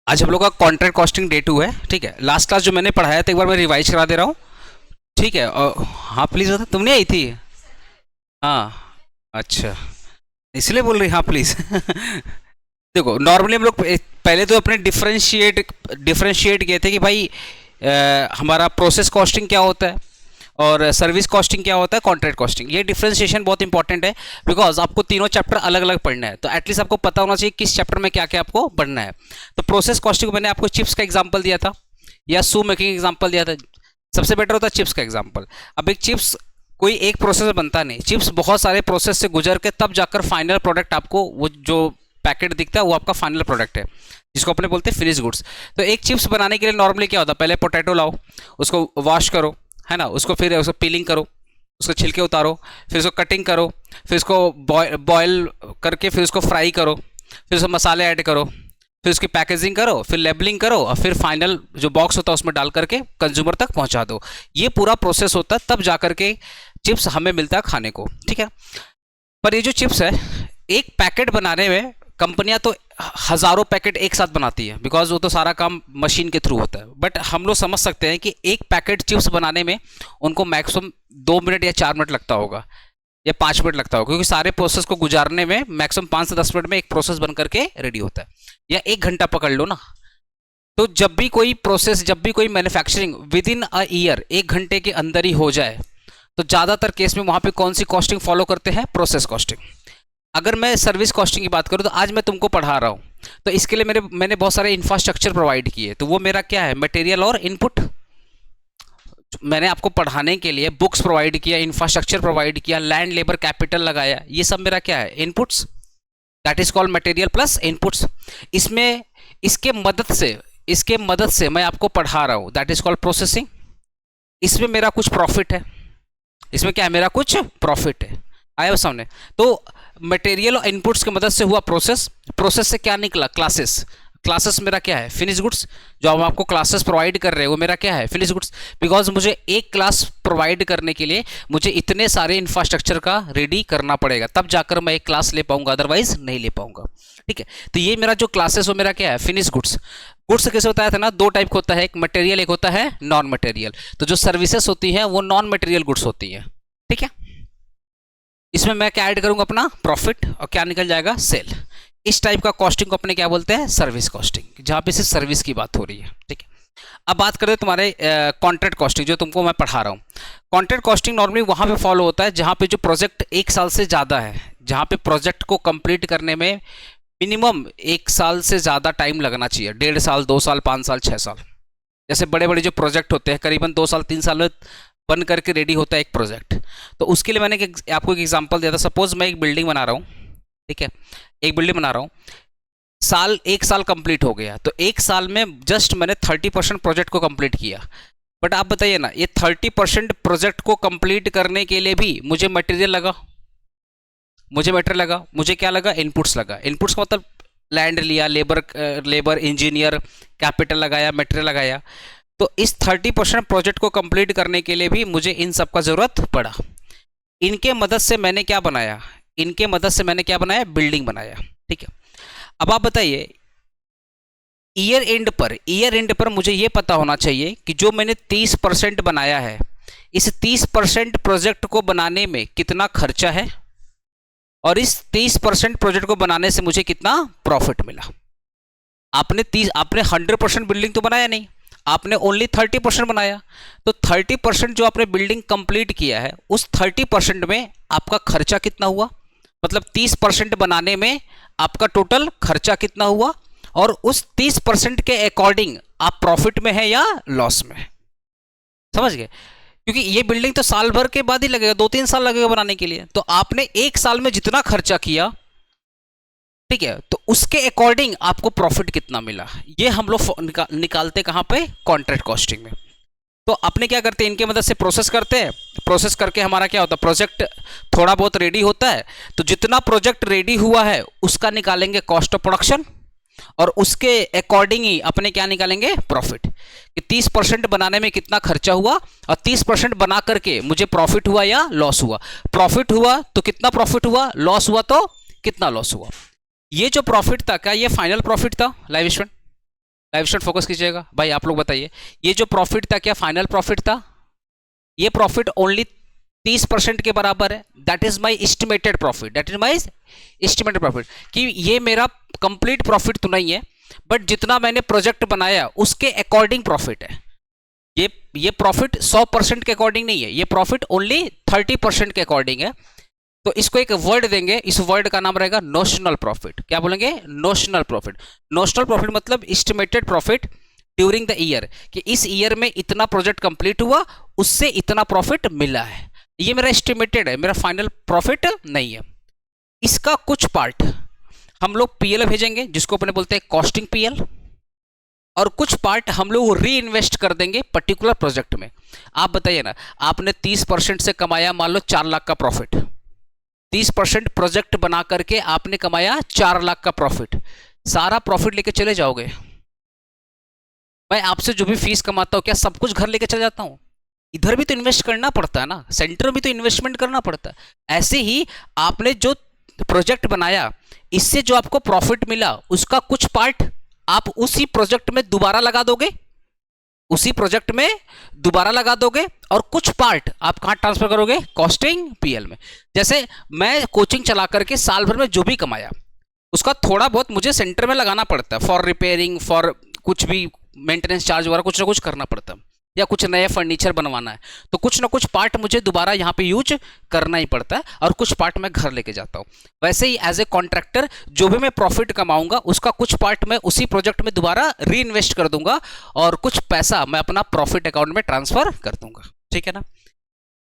आज हम लोग का कॉन्ट्रैक्ट कॉस्टिंग डे 2 है। ठीक है, लास्ट क्लास जो मैंने पढ़ाया था एक बार मैं रिवाइज करा दे रहा हूँ। ठीक है, और हाँ प्लीज़ बता, तुमने आई थी? हाँ, अच्छा, इसलिए बोल रही, हाँ प्लीज़। देखो नॉर्मली हम लोग पहले तो अपने डिफरेंशिएट किए थे कि भाई हमारा प्रोसेस कॉस्टिंग क्या होता है और सर्विस कॉस्टिंग क्या होता है, कॉन्ट्रैक्ट कॉस्टिंग। ये डिफरेंशिएशन बहुत इंपॉर्टेंट है बिकॉज आपको तीनों चैप्टर अलग अलग पढ़ना है, तो एटलीस्ट आपको पता होना चाहिए किस चैप्टर में क्या क्या आपको पढ़ना है। तो प्रोसेस कॉस्टिंग मैंने आपको चिप्स का एग्जाम्पल दिया था या शू मेकिंग एग्जाम्पल दिया था। सबसे बेटर होता है चिप्स का एग्जाम्पल। अब एक चिप्स कोई एक प्रोसेस बनता नहीं, चिप्स बहुत सारे प्रोसेस से गुजर के तब जाकर फाइनल प्रोडक्ट आपको वो जो पैकेट दिखता है वो आपका फाइनल प्रोडक्ट है, जिसको अपने बोलते हैं फिनिश गुड्स। तो एक चिप्स बनाने के लिए नॉर्मली क्या होता है, पहले पोटैटो लाओ, उसको वॉश करो, है ना, उसको फिर उसको पीलिंग करो, उसको छिलके उतारो, फिर उसको कटिंग करो, फिर उसको बॉयल करके फिर उसको फ्राई करो, फिर उसको मसाले ऐड करो, फिर उसकी पैकेजिंग करो, फिर लेबलिंग करो और फिर फाइनल जो बॉक्स होता है उसमें डाल करके कंज्यूमर तक पहुंचा दो। ये पूरा प्रोसेस होता है, तब जा करके चिप्स हमें मिलता है खाने को। ठीक है, पर ये जो चिप्स है एक पैकेट बनाने में कंपनियां तो हज़ारों पैकेट एक साथ बनाती है बिकॉज वो तो सारा काम मशीन के थ्रू होता है। बट हम लोग समझ सकते हैं कि एक पैकेट चिप्स बनाने में उनको मैक्सिमम 2 मिनट या 4 मिनट लगता होगा या 5 मिनट लगता होगा, क्योंकि सारे प्रोसेस को गुजारने में मैक्सिमम 5 से 10 मिनट में एक प्रोसेस बन करके रेडी होता है, या 1 घंटा पकड़ लो ना। तो जब भी कोई प्रोसेस, जब भी कोई manufacturing with in a year 1 घंटे के अंदर ही हो जाए, तो ज़्यादातर केस में वहाँ पे कौन सी कॉस्टिंग फॉलो करते हैं, प्रोसेस कॉस्टिंग। अगर मैं सर्विस कॉस्टिंग की बात करूं तो आज मैं तुमको पढ़ा रहा हूं, तो इसके लिए मैंने बहुत सारे इंफ्रास्ट्रक्चर प्रोवाइड किए। तो वो मेरा क्या है, मटेरियल और इनपुट। मैंने आपको पढ़ाने के लिए बुक्स प्रोवाइड किया, इंफ्रास्ट्रक्चर प्रोवाइड किया, लैंड लेबर कैपिटल लगाया, ये सब मेरा क्या है, inputs. That is called material plus inputs. इसमें इसके मदद से मैं आपको पढ़ा रहा हूं, दैट इज कॉल्ड प्रोसेसिंग। इसमें मेरा कुछ प्रॉफिट है, इसमें क्या है, मेरा कुछ प्रॉफिट है। आया वो सामने। तो मटेरियल और इनपुट्स की मदद से हुआ प्रोसेस, प्रोसेस से क्या निकला, क्लासेस। क्लासेस मेरा क्या है, फिनिश गुड्स। जो हम आपको क्लासेस प्रोवाइड कर रहे हैं वो मेरा क्या है, फिनिश गुड्स। बिकॉज मुझे एक क्लास प्रोवाइड करने के लिए मुझे इतने सारे इंफ्रास्ट्रक्चर का रेडी करना पड़ेगा, तब जाकर मैं एक क्लास ले पाऊंगा, अदरवाइज नहीं ले पाऊंगा। ठीक है, तो ये मेरा जो क्लासेस वो मेरा क्या है, फिनिश गुड्स। गुड्स कैसे बताया था ना, 2 टाइप का होता है, एक मटेरियल, एक होता है नॉन मटेरियल। तो जो सर्विसेज होती हैं वो नॉन मटेरियल गुड्स होती हैं। ठीक है, इसमें मैं क्या ऐड करूंगा, अपना प्रॉफिट, और क्या निकल जाएगा, सेल। इस टाइप का कॉस्टिंग को अपने क्या बोलते हैं, सर्विस कॉस्टिंग, जहां पे सिर्फ सर्विस की बात हो रही है। ठीक है, अब बात करें तुम्हारे कॉन्ट्रैक्ट कॉस्टिंग, जो तुमको मैं पढ़ा रहा हूँ। कॉन्ट्रैक्ट कॉस्टिंग नॉर्मली वहां पे फॉलो होता है जहां पे जो प्रोजेक्ट 1 साल से ज़्यादा है, जहां पे प्रोजेक्ट को कंप्लीट करने में मिनिमम 1 साल से ज़्यादा टाइम लगना चाहिए, 1.5 साल, 2 साल, 5 साल, 6 साल। जैसे बड़े बड़े जो प्रोजेक्ट होते हैं करीबन 2 साल 3 साल में बन करके रेडी होता है एक प्रोजेक्ट। तो उसके लिए मैंने आपको एक एग्जांपल दिया था। सपोज मैं एक बिल्डिंग बना रहा हूँ, ठीक है, एक बिल्डिंग बना रहा हूँ, 1 साल कंप्लीट हो गया, तो 1 साल में जस्ट मैंने 30% प्रोजेक्ट को कंप्लीट किया। बट आप बताइए ना, ये 30% प्रोजेक्ट को कंप्लीट करने के लिए भी मुझे मटेरियल लगा, मुझे क्या लगा, इनपुट्स लगा। इनपुट्स का मतलब लैंड लिया, लेबर इंजीनियर, कैपिटल लगाया, मटेरियल लगाया। तो इस 30% प्रोजेक्ट को कंप्लीट करने के लिए भी मुझे इन सब का जरूरत पड़ा। इनके मदद से मैंने क्या बनाया, बिल्डिंग बनाया। ठीक है, अब आप बताइए, ईयर एंड पर मुझे ये पता होना चाहिए कि जो मैंने 30% बनाया है, इस 30% प्रोजेक्ट को बनाने में कितना खर्चा है और इस 30% प्रोजेक्ट को बनाने से मुझे कितना प्रॉफिट मिला। आपने 100% बिल्डिंग तो बनाया नहीं, आपने ओनली 30% बनाया। तो 30% जो आपने बिल्डिंग कंप्लीट किया है, उस 30% में आपका खर्चा कितना हुआ, मतलब 30% बनाने में आपका टोटल खर्चा कितना हुआ, और उस 30% के अकॉर्डिंग आप प्रॉफिट में है या लॉस में है। समझ गए, क्योंकि ये बिल्डिंग तो साल भर के बाद ही लगेगा, 2-3 साल लगेगा बनाने के लिए। तो आपने 1 साल में जितना खर्चा किया, ठीक है, तो उसके अकॉर्डिंग आपको प्रॉफिट कितना मिला, ये हम लोग निकालते कहां पे, कॉन्ट्रैक्ट कॉस्टिंग में। तो अपने क्या करते हैं, इनके मदद से प्रोसेस करते हैं, प्रोसेस करके हमारा क्या होता है, प्रोजेक्ट थोड़ा बहुत रेडी होता है। तो जितना प्रोजेक्ट रेडी हुआ है उसका निकालेंगे कॉस्ट ऑफ प्रोडक्शन, और उसके अकॉर्डिंग ही अपने क्या निकालेंगे, प्रॉफिट। कि 30% बनाने में कितना खर्चा हुआ और 30% बना करके मुझे प्रॉफिट हुआ या लॉस हुआ। प्रॉफिट हुआ तो कितना प्रॉफिट हुआ, लॉस हुआ तो कितना लॉस हुआ। ये जो प्रॉफिट था, क्या ये फाइनल प्रॉफिट था live student? Live stream focus कीजिएगा भाई, आप लोग बताइए ये जो प्रॉफिट था क्या फाइनल प्रॉफिट था? ये प्रॉफिट ओनली 30% के बराबर है। That is my estimated profit, that is my estimated profit, कि ये मेरा कंप्लीट प्रॉफिट तो नहीं है, बट जितना मैंने प्रोजेक्ट बनाया उसके अकॉर्डिंग प्रॉफिट है। ये प्रॉफिट 100% के अकॉर्डिंग नहीं है, ये प्रॉफिट ओनली 30% के अकॉर्डिंग है। तो इसको एक वर्ड देंगे, इस वर्ड का नाम रहेगा नोशनल प्रॉफिट। क्या बोलेंगे? Notional profit. नोशनल प्रॉफिट मतलब estimated profit during the year, कि इस ईयर में इतना प्रोजेक्ट कंप्लीट हुआ, उससे इतना प्रॉफिट मिला है। ये मेरा एस्टिमेटेड है, मेरा फाइनल प्रॉफिट नहीं है। इसका कुछ पार्ट हम लोग पीएल भेजेंगे, जिसको अपने बोलते हैं कॉस्टिंग पीएल, और कुछ पार्ट हम लोग री इन्वेस्ट कर देंगे पर्टिकुलर प्रोजेक्ट में। आप बताइए ना, आपने 30% से कमाया मान लो 4 लाख का प्रॉफिट, 30% प्रोजेक्ट बना करके आपने कमाया 4 लाख का प्रॉफिट, सारा प्रॉफिट लेके चले जाओगे? मैं आपसे जो भी फीस कमाता हूं क्या सब कुछ घर लेके चले जाता हूं? इधर भी तो इन्वेस्ट करना पड़ता है ना, सेंटर में भी तो इन्वेस्टमेंट करना पड़ता है। ऐसे ही आपने जो प्रोजेक्ट बनाया, इससे जो आपको प्रॉफिट मिला, उसका कुछ पार्ट आप उसी प्रोजेक्ट में दोबारा लगा दोगे, उसी प्रोजेक्ट में दोबारा लगा दोगे, और कुछ पार्ट आप कहां ट्रांसफर करोगे? कॉस्टिंग पीएल में। जैसे मैं कोचिंग चला करके साल भर में जो भी कमाया, उसका थोड़ा बहुत मुझे सेंटर में लगाना पड़ता है, फॉर रिपेयरिंग, फॉर कुछ भी मेंटेनेंस चार्ज वगैरह कुछ ना कुछ करना पड़ता है, या कुछ नया फर्नीचर बनवाना है, तो कुछ ना कुछ पार्ट मुझे दोबारा यहाँ पे यूज करना ही पड़ता है, और कुछ पार्ट मैं घर लेके जाता हूँ। वैसे ही एज ए कॉन्ट्रैक्टर जो भी मैं प्रॉफिट कमाऊंगा, उसका कुछ पार्ट मैं उसी प्रोजेक्ट में दोबारा री इन्वेस्ट कर दूंगा, और कुछ पैसा मैं अपना प्रॉफिट अकाउंट में ट्रांसफर कर दूंगा। ठीक है ना?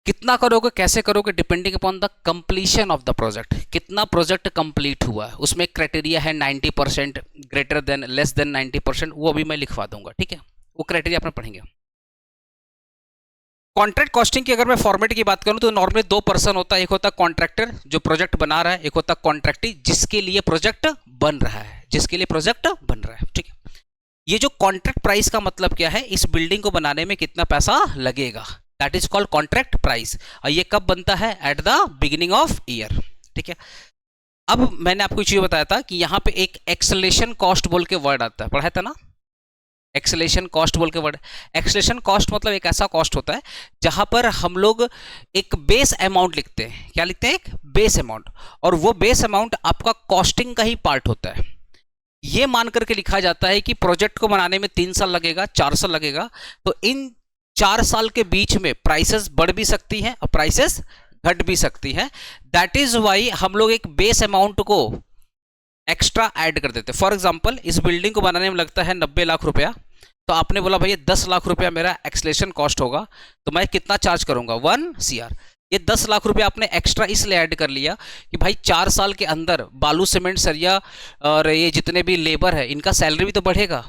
कितना करोगे, कैसे करोगे, depending upon the completion of the project. कितना प्रोजेक्ट कंप्लीट हुआ है, उसमें क्राइटेरिया है 90%, ग्रेटर देन, लेस देन 90%, वो अभी मैं लिखवा दूंगा। ठीक है, वो क्राइटेरिया अपने पढ़ेंगे। कॉन्ट्रैक्ट कॉस्टिंग की अगर मैं फॉर्मेट की बात करूं तो नॉर्मली 2 पर्सन होता है, एक होता है कॉन्ट्रैक्टर जो प्रोजेक्ट बना रहा है, एक होता है कॉन्ट्रैक्टी जिसके लिए प्रोजेक्ट बन रहा है, जिसके लिए प्रोजेक्ट बन रहा है। ठीक है, ये जो कॉन्ट्रैक्ट प्राइस का मतलब क्या है, इस बिल्डिंग को बनाने में कितना पैसा लगेगा, that is called contract price. और ये कब बनता है? At the beginning of year. ठीक है, अब मैंने आपको चीज बताया था कि यहां पे एक एक्सेलेशन कॉस्ट बोल के वर्ड आता है, पढ़ा था ना, एक्सेलेशन कॉस्ट बोल के वर्ड। एक्सेलेशन कॉस्ट मतलब एक ऐसा कॉस्ट होता है जहां पर हम लोग एक बेस अमाउंट लिखते हैं। क्या लिखते हैं? एक बेस अमाउंट, और वो बेस अमाउंट आपका कॉस्टिंग का ही पार्ट होता है। ये मान करके लिखा जाता है कि प्रोजेक्ट को बनाने में 3 साल लगेगा, 4 साल लगेगा, तो इन 4 साल के बीच में प्राइसेस बढ़ भी सकती हैं और प्राइसेस घट भी सकती हैं। दैट इज वाई हम लोग एक बेस अमाउंट को एक्स्ट्रा ऐड कर देते हैं। फॉर एग्जांपल, इस बिल्डिंग को बनाने में लगता है 90 लाख रुपया, तो आपने बोला भैया 10 लाख रुपया मेरा एक्सलेशन कॉस्ट होगा, तो मैं कितना चार्ज करूंगा? 1 CR। ये 10 लाख रुपया आपने एक्स्ट्रा इसलिए ऐड कर लिया कि भाई 4 साल के अंदर बालू, सीमेंट, सरिया और ये जितने भी लेबर है, इनका सैलरी भी तो बढ़ेगा,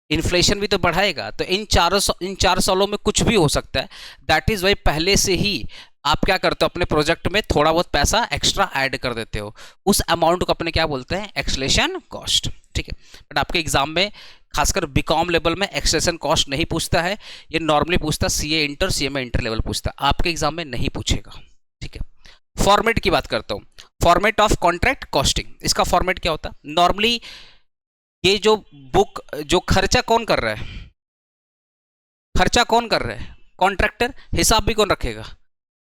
इन्फ्लेशन भी तो बढ़ाएगा, तो इन 4 सालों में कुछ भी हो सकता है। दैट इज वाई पहले से ही आप क्या करते हो, अपने प्रोजेक्ट में थोड़ा बहुत पैसा एक्स्ट्रा ऐड कर देते हो। उस अमाउंट को अपने क्या बोलते हैं? Acceleration cost. ठीक है, बट आपके एग्जाम में खासकर बीकॉम लेवल में एक्सलेशन कॉस्ट नहीं पूछता है, ये नॉर्मली पूछता है CA inter, CMA inter level पूछता है, आपके एग्जाम में नहीं पूछेगा। ठीक है, फॉर्मेट की बात करता हूँ, फॉर्मेट ऑफ कॉन्ट्रैक्ट कॉस्टिंग। इसका फॉर्मेट क्या होता है? नॉर्मली ये जो बुक, जो खर्चा कौन कर रहा है? खर्चा कौन कर रहा है? कॉन्ट्रैक्टर। हिसाब भी कौन रखेगा?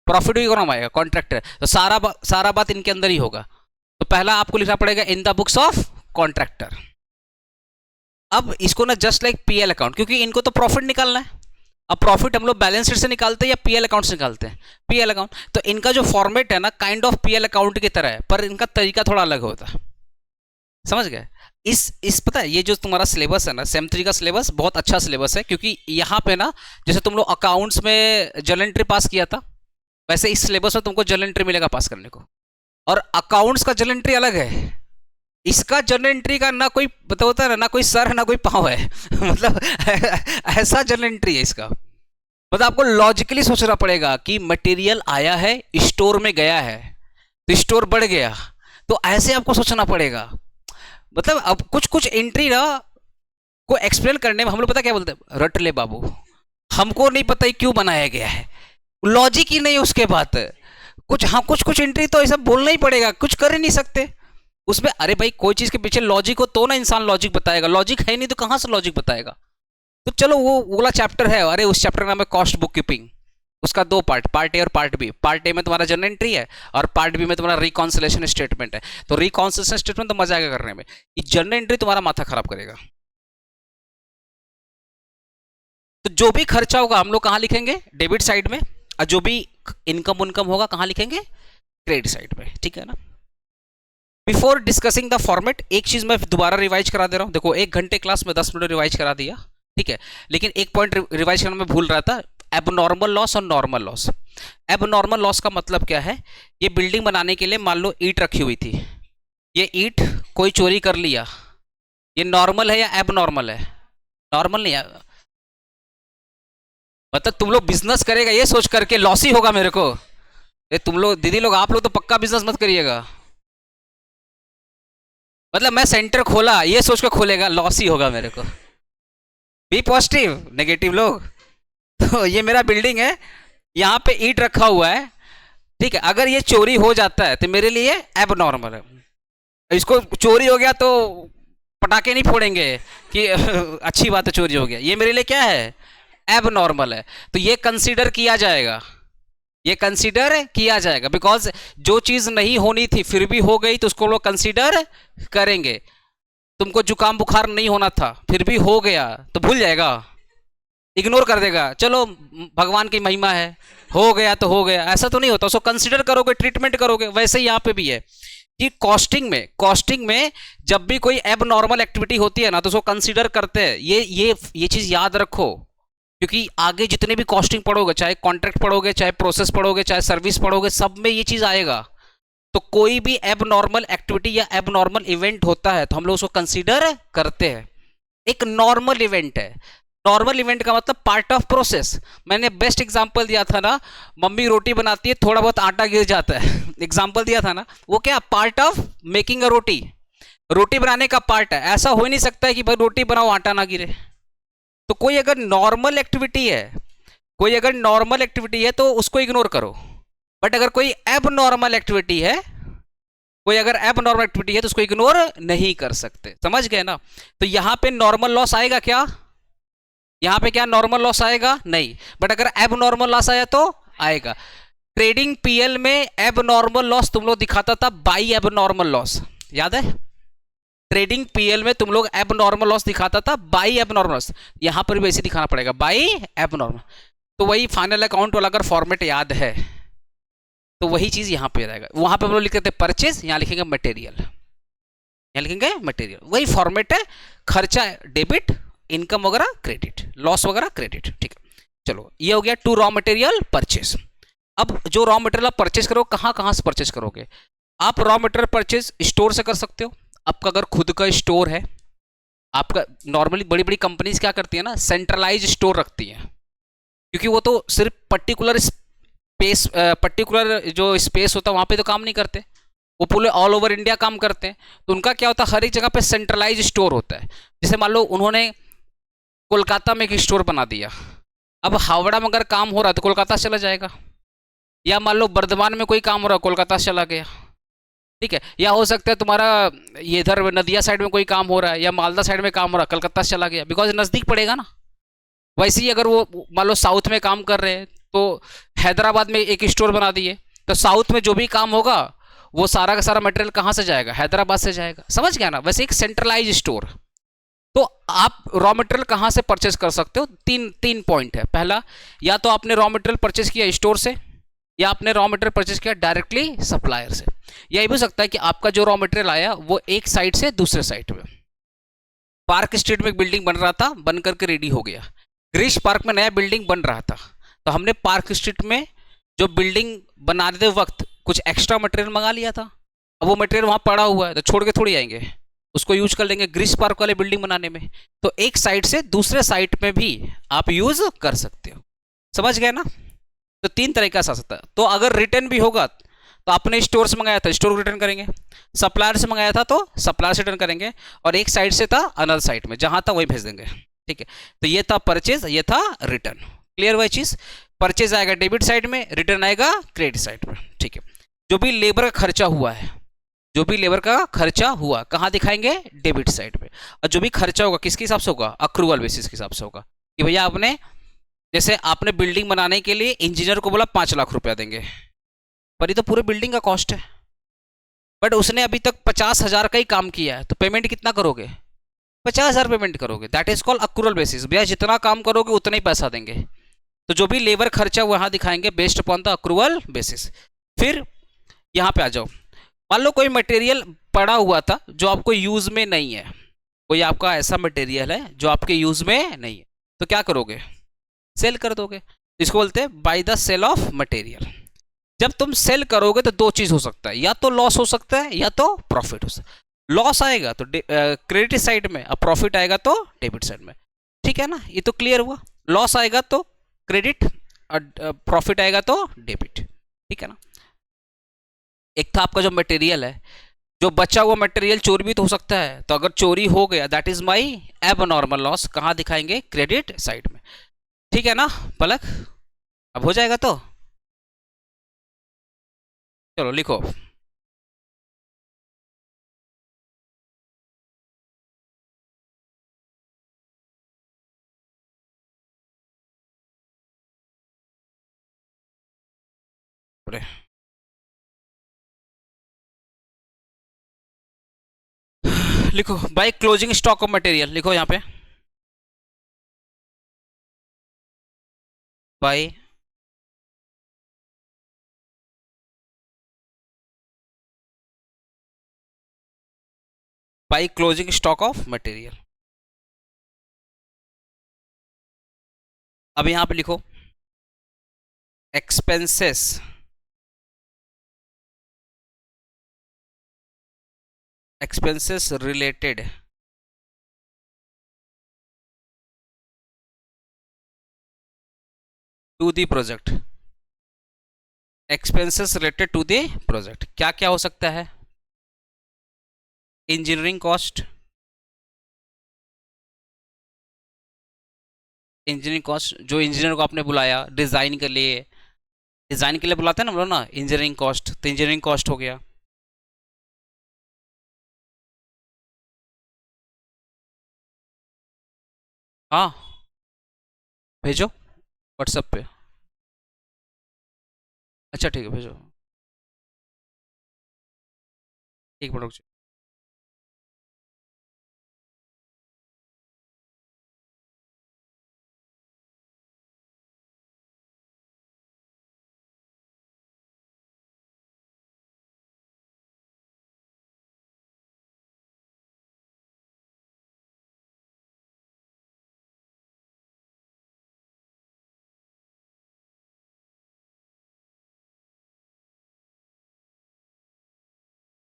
प्रॉफिट भी कौन कमाएगा? कॉन्ट्रैक्टर। तो सारा बात इनके अंदर ही होगा। तो पहला आपको लिखना पड़ेगा in the books of contractor. अब इसको ना जस्ट लाइक पीएल अकाउंट, क्योंकि इनको तो प्रॉफिट निकालना है। अब प्रॉफिट हम लोग बैलेंस शीट से निकालते हैं या पीएल अकाउंट से निकालते हैं? PL account. तो इनका जो फॉर्मेट है ना, काइंड ऑफ पीएल अकाउंट की तरह है, पर इनका तरीका थोड़ा अलग होता है। समझ गए? इस पता है, ये जो तुम्हारा सिलेबस है ना, सेम 3 का सिलेबस बहुत अच्छा सिलेबस है, क्योंकि यहाँ पे ना जैसे तुम लोग अकाउंट्स में जर्नल एंट्री पास किया था, वैसे इस सिलेबस में तुमको जर्नल एंट्री मिलेगा पास करने को। और अकाउंट्स का जर्नल एंट्री अलग है, इसका जर्नल एंट्री का ना कोई पता होता है, ना कोई सर है, ना कोई पाँव है मतलब ऐसा जर्नल एंट्री है इसका। मतलब आपको लॉजिकली सोचना पड़ेगा कि मटेरियल आया है, स्टोर में गया है, तो स्टोर बढ़ गया, तो ऐसे आपको सोचना पड़ेगा। मतलब अब कुछ एंट्री ना को एक्सप्लेन करने में हम लोग पता क्या बोलते हैं? रट ले बाबू, हमको नहीं पता क्यों बनाया गया है, लॉजिक ही नहीं उसके बाद कुछ। हाँ, कुछ एंट्री तो ऐसा बोलना ही पड़ेगा, कुछ कर ही नहीं सकते। उसमें अरे भाई कोई चीज के पीछे लॉजिक हो तो ना इंसान लॉजिक बताएगा, लॉजिक है नहीं तो कहां से लॉजिक बताएगा। तो चलो वो वाला चैप्टर है, अरे उस चैप्टर का नाम है कॉस्ट बुक कीपिंग। उसका दो पार्ट, पार्ट ए और पार्ट बी। पार्ट ए में तुम्हारा जर्नल एंट्री है और पार्ट बी में तुम्हारा रिकॉन्सिलेशन स्टेटमेंट है। तो रिकॉन्सिलेशन स्टेटमेंट तो मजा आएगा करने में, ये जर्नल एंट्री तुम्हारा माथा खराब करेगा। तो जो भी खर्चा होगा हम लोग कहां लिखेंगे, डेबिट साइड में, और जो भी इनकम उनकम होगा कहां लिखेंगे, क्रेडिट साइड में, ठीक है ना। बिफोर डिस्कसिंग द फॉर्मेट, एक चीज मैं दोबारा रिवाइज करा दे रहा हूं। देखो 1 घंटे क्लास में 10 मिनट रिवाइज करा दिया, ठीक है, लेकिन एक पॉइंट रिवाइज करना मैं भूल रहा था, एबनॉर्मल लॉस और नॉर्मल लॉस। एबनॉर्मल लॉस का मतलब क्या है, ये बिल्डिंग बनाने के लिए मान लो ईंट रखी हुई थी, ये ईंट कोई चोरी कर लिया, ये नॉर्मल है या एबनॉर्मल है, नॉर्मल नहीं है। मतलब तुम लोग बिजनेस करेगा ये सोच करके लॉस ही होगा मेरे को, ये तुम लोग दीदी लोग आप लोग तो पक्का बिजनेस मत करिएगा। मतलब मैं सेंटर खोला ये सोच कर खोलेगा, लॉस ही होगा मेरे को। बी पॉजिटिव, नेगेटिव लोग। तो ये मेरा बिल्डिंग है, यहाँ पे ईंट रखा हुआ है, ठीक है, अगर ये चोरी हो जाता है तो मेरे लिए एबनॉर्मल है। इसको चोरी हो गया तो पटाखे नहीं फोड़ेंगे कि अच्छी बात है चोरी हो गया, ये मेरे लिए क्या है, एबनॉर्मल है। तो ये कंसीडर किया जाएगा, ये कंसीडर किया जाएगा, बिकॉज जो चीज नहीं होनी थी फिर भी हो गई तो उसको लोग कंसीडर करेंगे। तुमको जुकाम बुखार नहीं होना था फिर भी हो गया तो भूल जाएगा, इग्नोर कर देगा, चलो भगवान की महिमा है, हो गया तो हो गया, ऐसा तो नहीं होता, उसको कंसीडर करोगे, ट्रीटमेंट करोगे। वैसे ही यहाँ पे भी है कि कॉस्टिंग में जब भी कोई एबनॉर्मल एक्टिविटी होती है ना तो उसको कंसीडर करते हैं। ये चीज याद रखो, क्योंकि आगे जितने भी कॉस्टिंग पढ़ोगे, चाहे कॉन्ट्रैक्ट पढ़ोगे, चाहे प्रोसेस पढ़ोगे, चाहे सर्विस पढ़ोगे, सब में ये चीज आएगा। तो कोई भी एबनॉर्मल एक्टिविटी या एबनॉर्मल इवेंट होता है तो हम लोग उसको कंसीडर करते हैं। एक नॉर्मल इवेंट है, नॉर्मल इवेंट का मतलब पार्ट ऑफ प्रोसेस। मैंने बेस्ट एग्जांपल दिया था ना, मम्मी रोटी बनाती है थोड़ा बहुत आटा गिर जाता है एग्जांपल दिया था ना, वो क्या पार्ट ऑफ मेकिंग अ रोटी, रोटी बनाने का पार्ट है। ऐसा हो ही नहीं सकता है कि भाई रोटी बनाओ आटा ना गिरे। तो कोई अगर नॉर्मल एक्टिविटी है तो उसको इग्नोर करो, बट अगर कोई एबनॉर्मल एक्टिविटी है तो उसको इग्नोर नहीं कर सकते, समझ गए ना। तो यहां पे नॉर्मल लॉस आएगा क्या, यहां पे क्या नॉर्मल लॉस आएगा, नहीं, बट अगर एबनॉर्मल लॉस आया तो आएगा। ट्रेडिंग पीएल में एबनॉर्मल लॉस तुम लोग दिखाता था बाई एबनॉर्मल लॉस, याद है, ट्रेडिंग पीएल में तुम लोग एबनॉर्मल लॉस दिखाता था बाई एबनॉर्मल लॉस, यहां पर भी वैसे दिखाना पड़ेगा बाई एबनॉर्मल। तो वही फाइनल अकाउंट वाला अगर फॉर्मेट याद है तो वही चीज यहां पे रहेगा। वहां पे हम लोग लिखते थे परचेज, यहां लिखेंगे मटेरियल, यहां लिखेंगे मटेरियल, वही फॉर्मेट है, खर्चा डेबिट, इनकम वगैरह क्रेडिट, लॉस वगैरह क्रेडिट, ठीक है। चलो ये हो गया टू रॉ मटेरियल परचेज। अब जो रॉ मटेरियल परचेज करो कहां से परचेज करोगे, आप रॉ मटेरियल परचेज स्टोर से कर सकते हो। आपका अगर खुद का स्टोर है, आपका नॉर्मली बड़ी बड़ी कंपनीज क्या करती है ना, सेंट्रलाइज स्टोर रखती है, क्योंकि वो तो सिर्फ पर्टिकुलर जो स्पेस होता है वहां पे तो काम नहीं करते, वो पूरे ऑल ओवर इंडिया काम करते हैं। तो उनका क्या होता है, हर एक जगह पे सेंट्रलाइज स्टोर होता है। जैसे मान लो उन्होंने कोलकाता में एक स्टोर बना दिया, अब हावड़ा में अगर काम हो रहा है तो कोलकाता चला जाएगा, या मान लो बर्धमान में कोई काम हो रहा है कोलकाता चला गया, ठीक है। या हो सकता है तुम्हारा ये इधर नदिया साइड में कोई काम हो रहा है या मालदा साइड में काम हो रहा है, कलकत्ता चला गया, बिकॉज नज़दीक पड़ेगा ना। वैसे ही अगर वो मान लो साउथ में काम कर रहे हैं तो हैदराबाद में एक स्टोर बना दिए, तो साउथ में जो भी काम होगा वो सारा का सारा मटेरियल कहाँ से जाएगा, हैदराबाद से जाएगा, समझ गया ना। वैसे एक सेंट्रलाइज स्टोर। तो आप रॉ मटेरियल कहाँ से परचेज कर सकते हो, तीन पॉइंट है। पहला, या तो आपने रॉ मटेरियल परचेज किया स्टोर से, या आपने रॉ मटेरियल परचेज किया डायरेक्टली सप्लायर से। या ये भी हो सकता है कि आपका जो रॉ मटेरियल आया वो एक साइड से दूसरे साइड में, पार्क स्ट्रीट में एक बिल्डिंग बन रहा था, बन करके रेडी हो गया, ग्रीश पार्क में नया बिल्डिंग बन रहा था, तो हमने पार्क स्ट्रीट में जो बिल्डिंग बनाते वक्त कुछ एक्स्ट्रा मटेरियल मंगा लिया था। अब वो मटेरियल वहाँ पड़ा हुआ है तो छोड़ के थोड़ी आएंगे, उसको यूज कर लेंगे ग्रीश पार्क वाले बिल्डिंग बनाने में। तो एक साइड से दूसरे साइड में भी आप यूज कर सकते हो, समझ गए ना। तो तीन तरीका से आ सकता है। तो अगर रिटर्न भी होगा तो आपने स्टोर से मंगाया था स्टोर को रिटर्न करेंगे, सप्लायर से मंगाया था तो सप्लायर से रिटर्न करेंगे, और एक साइड से था अनदर साइड में, जहां था वही भेज देंगे, ठीक है। तो ये था परचेज, ये था रिटर्न। क्लियर हुआ चीज, परचेज आएगा डेबिट साइड में, रिटर्न आएगा क्रेडिट साइड में, ठीक है। जो भी लेबर का खर्चा हुआ है, जो भी लेबर का खर्चा हुआ कहाँ दिखाएंगे, डेबिट साइड पे। और जो भी खर्चा होगा किसके हिसाब से होगा, अक्रूवल बेसिस के हिसाब से होगा, कि भैया आपने, जैसे आपने बिल्डिंग बनाने के लिए इंजीनियर को बोला 5 लाख रुपया देंगे, पर ये तो पूरे बिल्डिंग का कॉस्ट है, बट उसने अभी तक 50,000 का ही काम किया है, तो पेमेंट कितना करोगे, 50,000 पेमेंट करोगे। That is called accrual basis, भैया जितना काम करोगे उतना ही पैसा देंगे। तो जो भी लेबर खर्चा वहां दिखाएंगे based upon the accrual basis. फिर यहाँ पे आ जाओ, मान लो कोई मटेरियल पड़ा हुआ था जो आपको यूज में नहीं है, कोई आपका ऐसा मटेरियल है जो आपके यूज में नहीं है, तो क्या करोगे, सेल कर दोगे। इसको बोलते हैं by the sale of material. जब तुम सेल करोगे तो दो चीज हो सकता है, या तो लॉस हो सकता है या तो प्रॉफिट हो सकता है। लॉस आएगा तो क्रेडिट साइड में, और प्रॉफिट आएगा तो डेबिट साइड में, ठीक है ना, ये तो क्लियर हुआ। लॉस आएगा तो क्रेडिट और प्रॉफिट आएगा तो डेबिट, ठीक है ना। एक था आपका जो मटेरियल है, जो बचा हुआ मटेरियल चोरी भी तो हो सकता है, तो अगर चोरी हो गया दैट इज माई एब नॉर्मल लॉस, कहाँ दिखाएंगे, क्रेडिट साइड में, ठीक है ना पलक। अब हो जाएगा तो चलो लिखो। लिखो by closing stock of material, लिखो यहाँ पे by by closing stock of material. अब यहाँ पे लिखो expenses expenses related to the project, expenses related to the project क्या क्या हो सकता है, इंजीनियरिंग कॉस्ट, इंजीनियरिंग कॉस्ट जो इंजीनियर को आपने बुलाया डिजाइन के लिए, डिजाइन के लिए बुलाते हैं ना हम लोग ना, इंजीनियरिंग कॉस्ट, तो इंजीनियरिंग कॉस्ट हो गया। हाँ भेजो व्हाट्सएप पे, अच्छा ठीक है भेजो, एक मिनट रुक जाओ।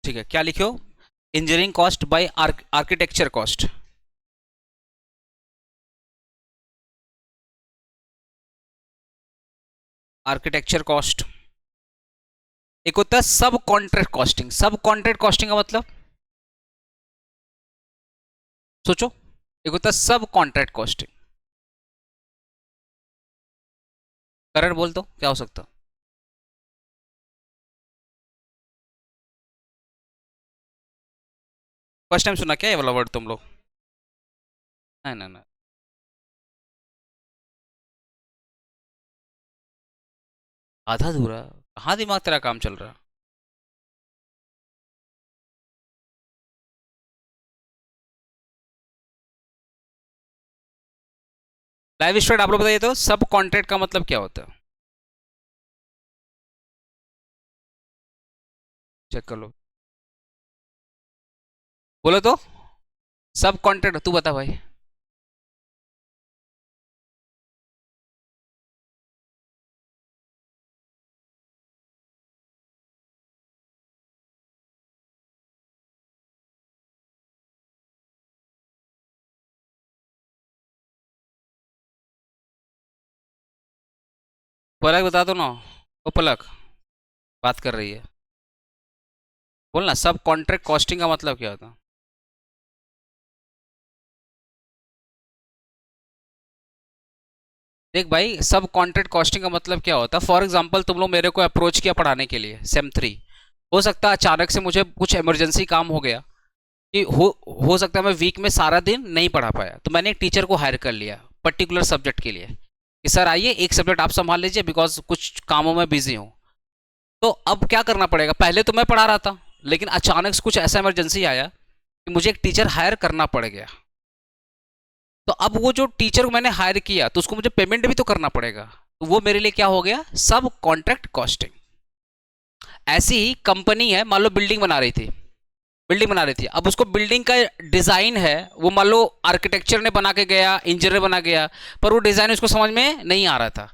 ठीक है क्या लिखो, engineering cost by architecture cost, architecture cost. एक होता है सब कॉन्ट्रैक्ट कॉस्टिंग, सब कॉन्ट्रैक्ट कॉस्टिंग का मतलब सोचो, एक होता है सब कॉन्ट्रैक्ट कॉस्टिंग, करण बोल दो क्या हो सकता, फर्स्ट टाइम सुना क्या ये वाला वर्ड तुम लोग, नहीं नहीं नहीं, आधा अधूरा, कहाँ दिमाग तेरा काम चल रहा है। लाइव स्टूडेंट आप लोग बताइए तो सब कॉन्ट्रैक्ट का मतलब क्या होता है, चेक कर लो, बोलो तो सब कॉन्ट्रैक्ट, तू बता भाई। पलक बता दो ना, वो पलक बात कर रही है, बोलना सब कॉन्ट्रैक्ट कॉस्टिंग का मतलब क्या होता है। देख भाई सब कॉन्ट्रैक्ट कॉस्टिंग का मतलब क्या होता है, फॉर एग्जांपल तुम लोग मेरे को अप्रोच किया पढ़ाने के लिए सेम 3, हो सकता है अचानक से मुझे कुछ इमरजेंसी काम हो गया कि हो सकता है मैं वीक में सारा दिन नहीं पढ़ा पाया, तो मैंने एक टीचर को हायर कर लिया पर्टिकुलर सब्जेक्ट के लिए कि सर आइए एक सब्जेक्ट आप संभाल लीजिए बिकॉज कुछ कामों में बिजी हूँ। तो अब क्या करना पड़ेगा, पहले तो मैं पढ़ा रहा था लेकिन अचानक से कुछ ऐसा इमरजेंसी आया कि मुझे एक टीचर हायर करना पड़ गया। तो अब वो जो टीचर को मैंने हायर किया तो उसको मुझे पेमेंट भी तो करना पड़ेगा, तो वो मेरे लिए क्या हो गया, सब कॉन्ट्रैक्ट कॉस्टिंग। ऐसी ही कंपनी है, मान लो बिल्डिंग बना रही थी, अब उसको बिल्डिंग का डिजाइन है, वो मान लो आर्किटेक्चर ने बना के गया, इंजीनियर बना गया, पर वो डिजाइन उसको समझ में नहीं आ रहा था।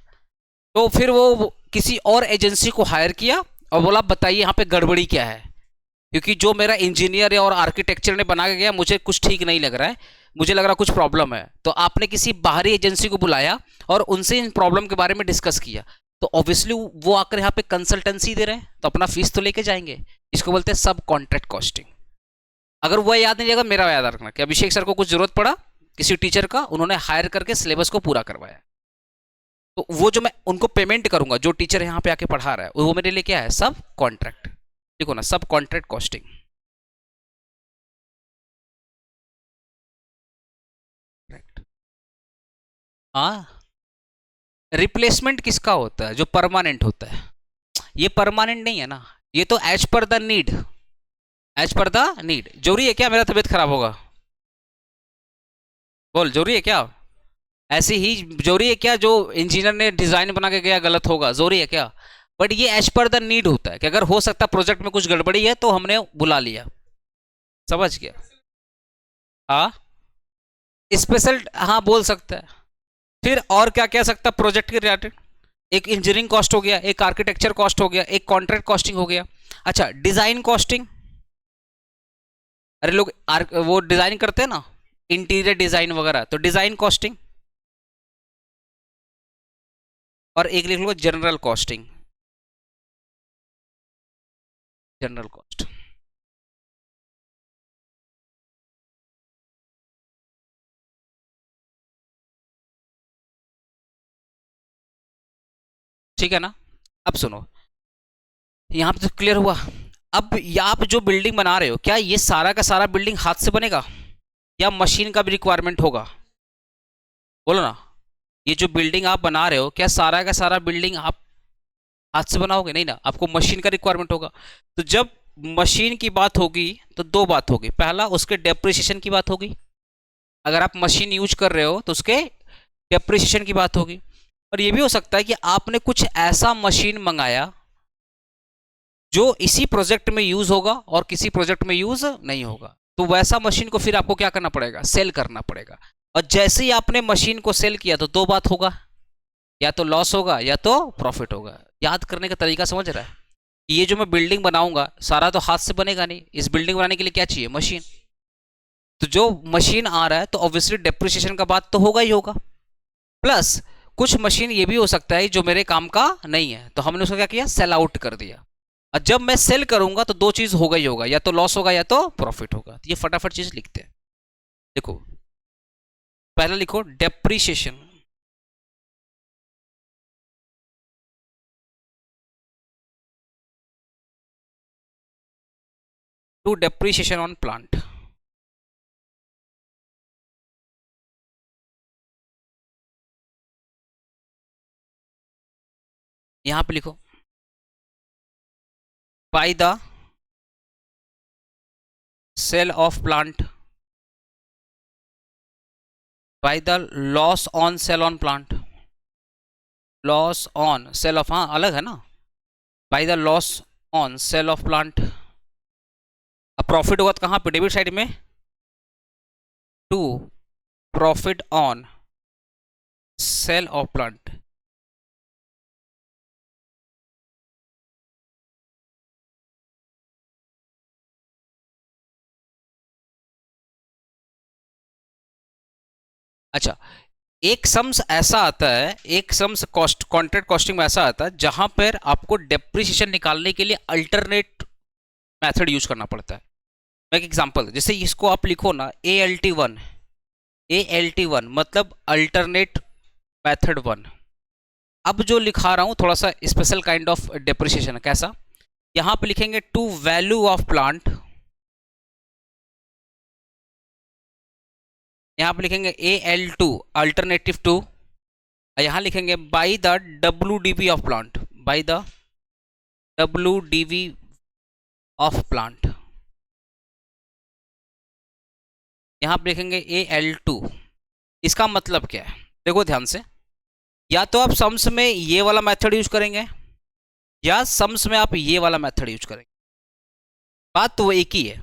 तो फिर वो किसी और एजेंसी को हायर किया और बोला बताइए यहाँ पे गड़बड़ी क्या है, क्योंकि जो मेरा इंजीनियर और आर्किटेक्चर ने बना के गया मुझे कुछ ठीक नहीं लग रहा है, मुझे लग रहा कुछ प्रॉब्लम है। तो आपने किसी बाहरी एजेंसी को बुलाया और उनसे इन प्रॉब्लम के बारे में डिस्कस किया, तो ऑब्वियसली वो आकर यहाँ पे कंसल्टेंसी दे रहे हैं तो अपना फीस तो लेके जाएंगे। इसको बोलते हैं सब कॉन्ट्रैक्ट कॉस्टिंग। अगर वो याद नहीं रहेगा, मेरा याद रखना कि अभिषेक सर को कुछ जरूरत पड़ा किसी टीचर का, उन्होंने हायर करके सिलेबस को पूरा करवाया, तो वो जो मैं उनको पेमेंट करूंगा, जो टीचर यहाँ पे आके पढ़ा रहा है, वो मेरे लिए क्या है, सब कॉन्ट्रैक्ट। देखो ना, सब कॉन्ट्रैक्ट कॉस्टिंग। हाँ, रिप्लेसमेंट किसका होता है, जो परमानेंट होता है। ये परमानेंट नहीं है ना, ये तो as per the need, as per the need. जरूरी है क्या मेरा तबीयत खराब होगा, बोल जरूरी है क्या, ऐसे ही जरूरी है क्या जो इंजीनियर ने डिजाइन बना के गया गलत होगा, जरूरी है क्या। बट ये एज पर द नीड होता है कि अगर हो सकता प्रोजेक्ट में कुछ गड़बड़ी है तो हमने बुला लिया, समझ गया। हाँ, स्पेशल, हाँ बोल सकता है। फिर और क्या कह सकता प्रोजेक्ट के रिलेटेड, एक इंजीनियरिंग कॉस्ट हो गया, एक आर्किटेक्चर कॉस्ट हो गया, एक कॉन्ट्रैक्ट कॉस्टिंग हो गया। अच्छा, डिजाइन कॉस्टिंग, अरे लोग वो डिजाइन करते हैं ना, इंटीरियर डिजाइन वगैरह, तो डिजाइन कॉस्टिंग। और एक लिख लो जनरल कॉस्टिंग, जनरल कॉस्ट। ठीक है ना। अब सुनो, यहाँ पे तो क्लियर हुआ। अब आप जो बिल्डिंग बना रहे हो, क्या ये सारा का सारा बिल्डिंग हाथ से बनेगा या मशीन का भी रिक्वायरमेंट होगा, बोलो ना। ये जो बिल्डिंग आप बना रहे हो, क्या सारा का सारा बिल्डिंग आप हाथ से बनाओगे, नहीं ना, आपको मशीन का रिक्वायरमेंट होगा। तो जब मशीन की बात होगी तो दो बात होगी, पहला उसके डेप्रिसिएशन की बात होगी, अगर आप मशीन यूज कर रहे हो तो उसके डेप्रिसिएशन की बात होगी। और ये भी हो सकता है कि आपने कुछ ऐसा मशीन मंगाया जो इसी प्रोजेक्ट में यूज होगा और किसी प्रोजेक्ट में यूज नहीं होगा, तो वैसा मशीन को फिर आपको क्या करना पड़ेगा, सेल करना पड़ेगा। और जैसे ही आपने मशीन को सेल किया तो दो बात होगा, या तो लॉस होगा या तो प्रॉफिट होगा। याद करने का तरीका समझ रहा है, ये जो मैं बिल्डिंग बनाऊंगा सारा तो हाथ से बनेगा नहीं, इस बिल्डिंग बनाने के लिए क्या चाहिए, मशीन। तो जो मशीन आ रहा है तो ऑब्वियसली डेप्रिसिएशन का बात तो होगा ही होगा, प्लस कुछ मशीन ये भी हो सकता है जो मेरे काम का नहीं है, तो हमने उसको क्या किया, सेल आउट कर दिया। और जब मैं सेल करूंगा तो दो चीज होगा ही होगा, या तो लॉस होगा या तो प्रॉफिट होगा। तो ये फटाफट चीज लिखते हैं। देखो, पहला लिखो depreciation, to depreciation on plant. यहां पे लिखो by the sale of plant, by the loss on sale on plant, loss on sale of, हाँ अलग है ना, by the loss on sale of plant. अब प्रॉफिट होगा तो कहां पे, डेबिट साइड में, to profit on sale of plant. अच्छा, एक सम्स ऐसा आता है, एक सम्स कॉस्ट कॉन्ट्रैक्ट कॉस्टिंग में ऐसा आता है जहां पर आपको डेप्रिसिएशन निकालने के लिए अल्टरनेट मेथड यूज करना पड़ता है। मैं एक एग्जांपल, जैसे इसको आप लिखो ना ALT1, ALT1 मतलब अल्टरनेट मेथड 1। अब जो लिखा रहा हूं थोड़ा सा स्पेशल काइंड ऑफ डेप्रिसिएशन है, कैसा, यहां पे लिखेंगे टू वैल्यू ऑफ प्लांट, यहां पे लिखेंगे AL2 अल्टरनेटिव टू, यहां लिखेंगे by the WDV of plant, by the WDV of plant, यहां पे लिखेंगे AL2। इसका मतलब क्या है, देखो ध्यान से, या तो आप सम्स में ये वाला मेथड यूज करेंगे या सम्स में आप ये वाला मेथड यूज करेंगे, बात तो वो एक ही है,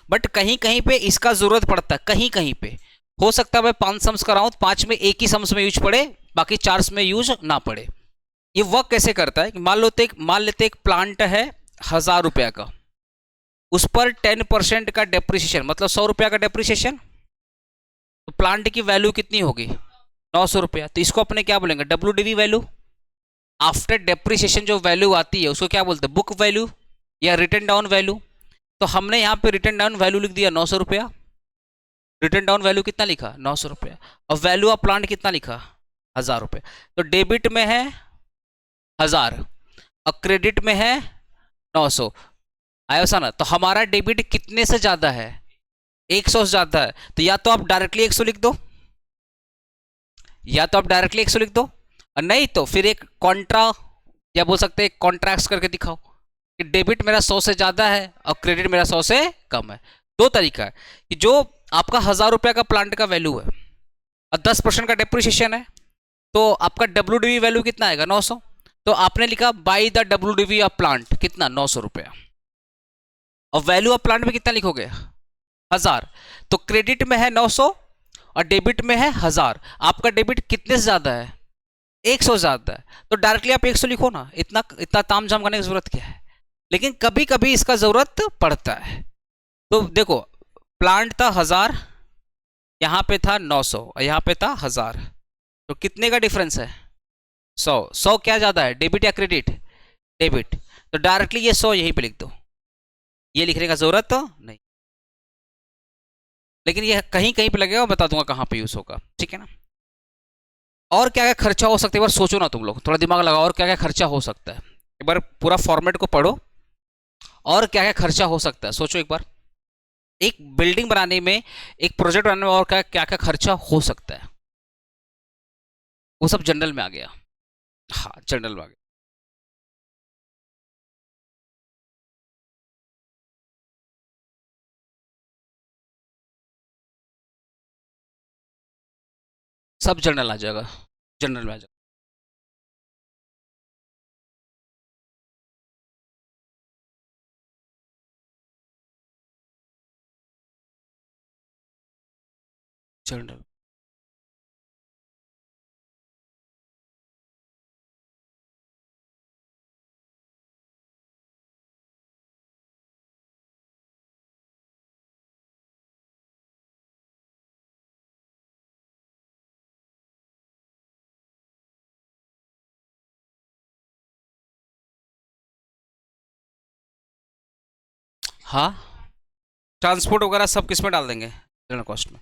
बट कहीं कहीं पे इसका जरूरत पड़ता है, कहीं कहीं पे हो सकता है मैं 5 सम्स कराऊं, 5 में एक ही सम्स में यूज पड़े, बाकी 4 में यूज ना पड़े। ये वर्क कैसे करता है, मान लेते एक प्लांट है 1000 रुपया का, उस पर 10% का डेप्रिसिएशन, मतलब 100 रुपया का डेप्रिसिएशन, तो प्लांट की वैल्यू कितनी होगी 900 रुपया। तो इसको अपने क्या बोलेंगे, WDV वैल्यू, आफ्टर डेप्रिसिएशन जो वैल्यू आती है उसको क्या बोलते हैं, बुक वैल्यू या रिटर्न डाउन वैल्यू। तो हमने यहाँ पे रिटर्न डाउन वैल्यू लिख दिया 900 रुपया, रिटर्न डाउन वैल्यू कितना लिखा 900 रुपया, और वैल्यू ऑफ प्लांट कितना लिखा 1000 रुपये। तो डेबिट में है 1000 और क्रेडिट में है 900, आया सा ना। तो हमारा डेबिट कितने से ज्यादा है, 100 से ज्यादा है, तो या तो आप डायरेक्टली 100 लिख दो, या तो आप डायरेक्टली 100 लिख दो, और नहीं तो फिर एक कॉन्ट्रा या बोल सकते हैं कॉन्ट्रैक्ट करके दिखाओ कि डेबिट मेरा 100 से ज्यादा है और क्रेडिट मेरा 100 से कम है। दो तरीका है कि जो आपका 1000 रुपया का प्लांट का वैल्यू है और 10% का डेप्रिसिएशन है, तो आपका WDV वैल्यू कितना आएगा 900। तो आपने लिखा by the WDV of plant कितना 900 रुपया, और वैल्यू ऑफ प्लांट में कितना लिखोगे 1000। तो क्रेडिट में है 900 और डेबिट में है 1000, आपका डेबिट कितने से ज्यादा है 100 ज्यादा है, तो डायरेक्टली आप 100 लिखो ना, इतना इतना ताम झाम करने की जरूरत क्या है। लेकिन कभी कभी इसका जरूरत पड़ता है। तो देखो प्लांट था 1000, यहां पे था 900 और यहां पे था 1000, तो कितने का डिफरेंस है 100। 100 क्या ज्यादा है, डेबिट या क्रेडिट, डेबिट, तो डायरेक्टली ये 100 यहीं पे लिख दो, ये लिखने का जरूरत तो नहीं, लेकिन ये कहीं कहीं पे लगेगा, बता दूंगा कहां पे यूज होगा, ठीक है ना। और क्या क्या खर्चा हो सकता है, एक बार सोचो ना तुम लोग, थोड़ा दिमाग लगाओ, और क्या क्या खर्चा हो सकता है, एक बार पूरा फॉर्मेट को पढ़ो, और क्या क्या खर्चा हो सकता है सोचो एक बार। एक बिल्डिंग बनाने में, एक प्रोजेक्ट बनाने में और क्या क्या क्या खर्चा हो सकता है, वो सब जनरल में आ गया। हाँ जनरल में आ गया। सब जनरल आ जाएगा, जनरल में आ जाएगा। जनरल, हाँ ट्रांसपोर्ट वगैरह सब किस में डाल देंगे, जनरल कॉस्ट में।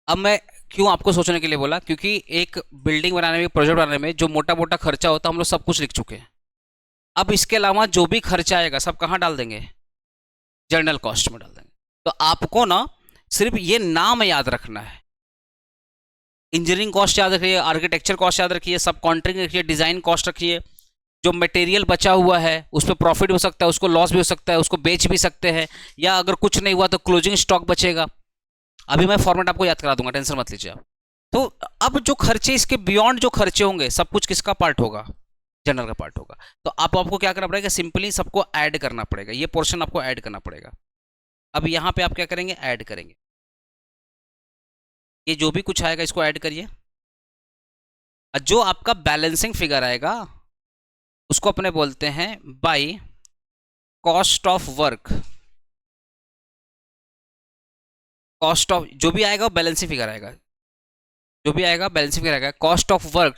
अब मैं क्यों आपको सोचने के लिए बोला, क्योंकि एक बिल्डिंग बनाने में, प्रोजेक्ट बनाने में जो मोटा मोटा खर्चा होता है हम लोग सब कुछ लिख चुके हैं। अब इसके अलावा जो भी खर्चा आएगा सब कहाँ डाल देंगे, जनरल कॉस्ट में डाल देंगे। तो आपको ना सिर्फ ये नाम याद रखना है, इंजीनियरिंग कॉस्ट याद रखिए, आर्किटेक्चर कॉस्ट याद रखिए, सब कॉन्ट्रैक्ट रखिए, डिजाइन कॉस्ट रखिए, जो मटेरियल बचा हुआ है उस पर प्रॉफिट हो सकता है, उसको लॉस भी हो सकता है, उसको बेच भी सकते हैं, या अगर कुछ नहीं हुआ तो क्लोजिंग स्टॉक बचेगा। अभी मैं फॉर्मेट आपको याद करा दूंगा, टेंशन मत लीजिए आप। तो अब जो खर्चे, इसके बियॉन्ड जो खर्चे होंगे सब कुछ किसका पार्ट होगा, जनरल का पार्ट होगा। तो आपको क्या करना पड़ेगा, सिंपली सबको ऐड करना पड़ेगा, ये पोर्शन आपको ऐड करना पड़ेगा। अब यहाँ पे आप क्या करेंगे, ऐड करेंगे, ये जो भी कुछ आएगा इसको ऐड करिए, और जो आपका बैलेंसिंग फिगर आएगा उसको अपने बोलते हैं by cost of work. Cost of जो भी आएगा वो बैलेंसिंग फिगर आएगा, जो भी आएगा बैलेंसिंग फिगर आएगा, cost of work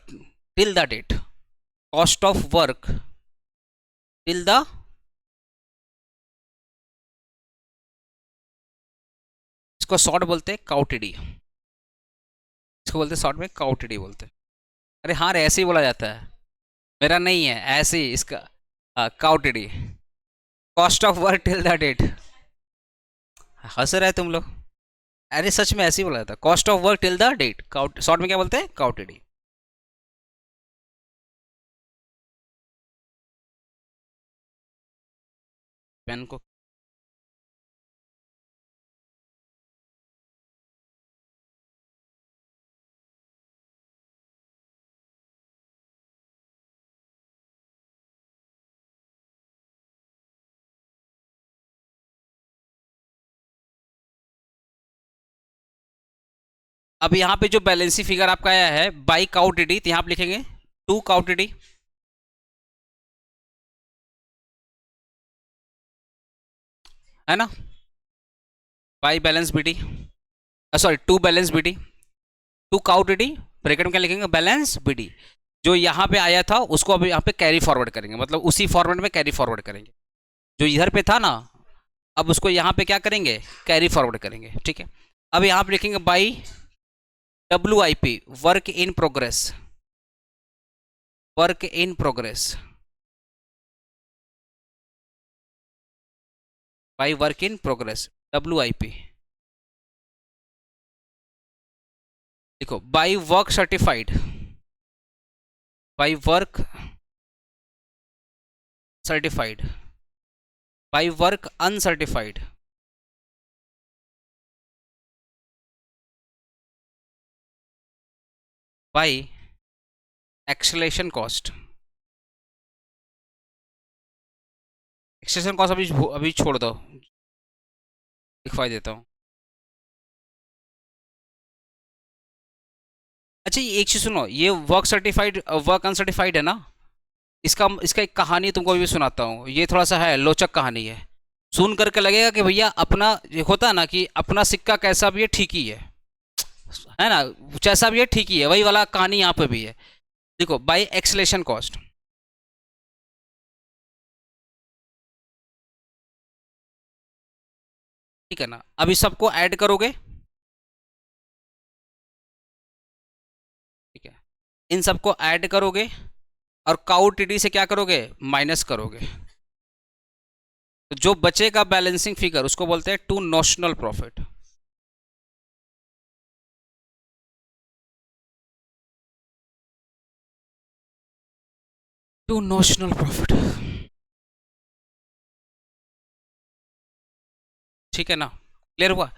till the date, cost of work till the, इसको शॉर्ट बोलते हैं काउटीडी, इसको बोलते हैं शॉर्ट में काउटीडी बोलते हैं। अरे हाँ रे, ऐसे ही बोला जाता है, मेरा नहीं है, ऐसे ही इसका काउटीडी। Cost of work till the date. हंस रहे तुम लोग। अरे सच में ऐसे ही बोला था, cost of work till the date, short में क्या बोलते हैं, काउटेडी। पेन को अब यहाँ पे जो बैलेंसी फिगर आपका आया है बाई काउटेडी, तो यहाँ पे लिखेंगे टू काउटेडी, है ना, by balance BD, sorry to balance BD, to काउटेडी, ब्रैकेट में क्या लिखेंगे, बैलेंस बीडी। जो यहाँ पे आया था उसको अभी यहाँ पे कैरी फॉरवर्ड करेंगे, मतलब उसी फॉर्मेट में कैरी फॉरवर्ड करेंगे। जो इधर पे था ना, अब उसको यहाँ पे क्या करेंगे, कैरी फॉरवर्ड करेंगे, ठीक है। अब यहाँ पे लिखेंगे by WIP, work in progress, work in progress, by work in progress WIP, देखो by work certified, by work certified, by work uncertified, by acceleration cost. Acceleration cost अभी अभी छोड़ दो, दिखवाई देता हूँ। अच्छा ये एक चीज सुनो, ये वर्क सर्टिफाइड वर्क अनसर्टिफाइड है ना, इसका इसका एक कहानी तुमको भी सुनाता हूँ, ये थोड़ा सा है लोचक कहानी है, सुन करके लगेगा कि भैया अपना ये होता है ना कि अपना सिक्का कैसा भी है ठीक ही है ना, जैसा भी है ठीक ही है, वही वाला कहानी यहाँ पे भी है। देखो बाई एक्सलेशन कॉस्ट, ठीक है ना, अभी सबको ऐड करोगे, ठीक है, इन सबको ऐड करोगे और काउ टीडी से क्या करोगे, माइनस करोगे, तो जो बचेगा बैलेंसिंग फिगर उसको बोलते हैं to notional profit. To notional profit, ठीक है ना, क्लियर हुआ।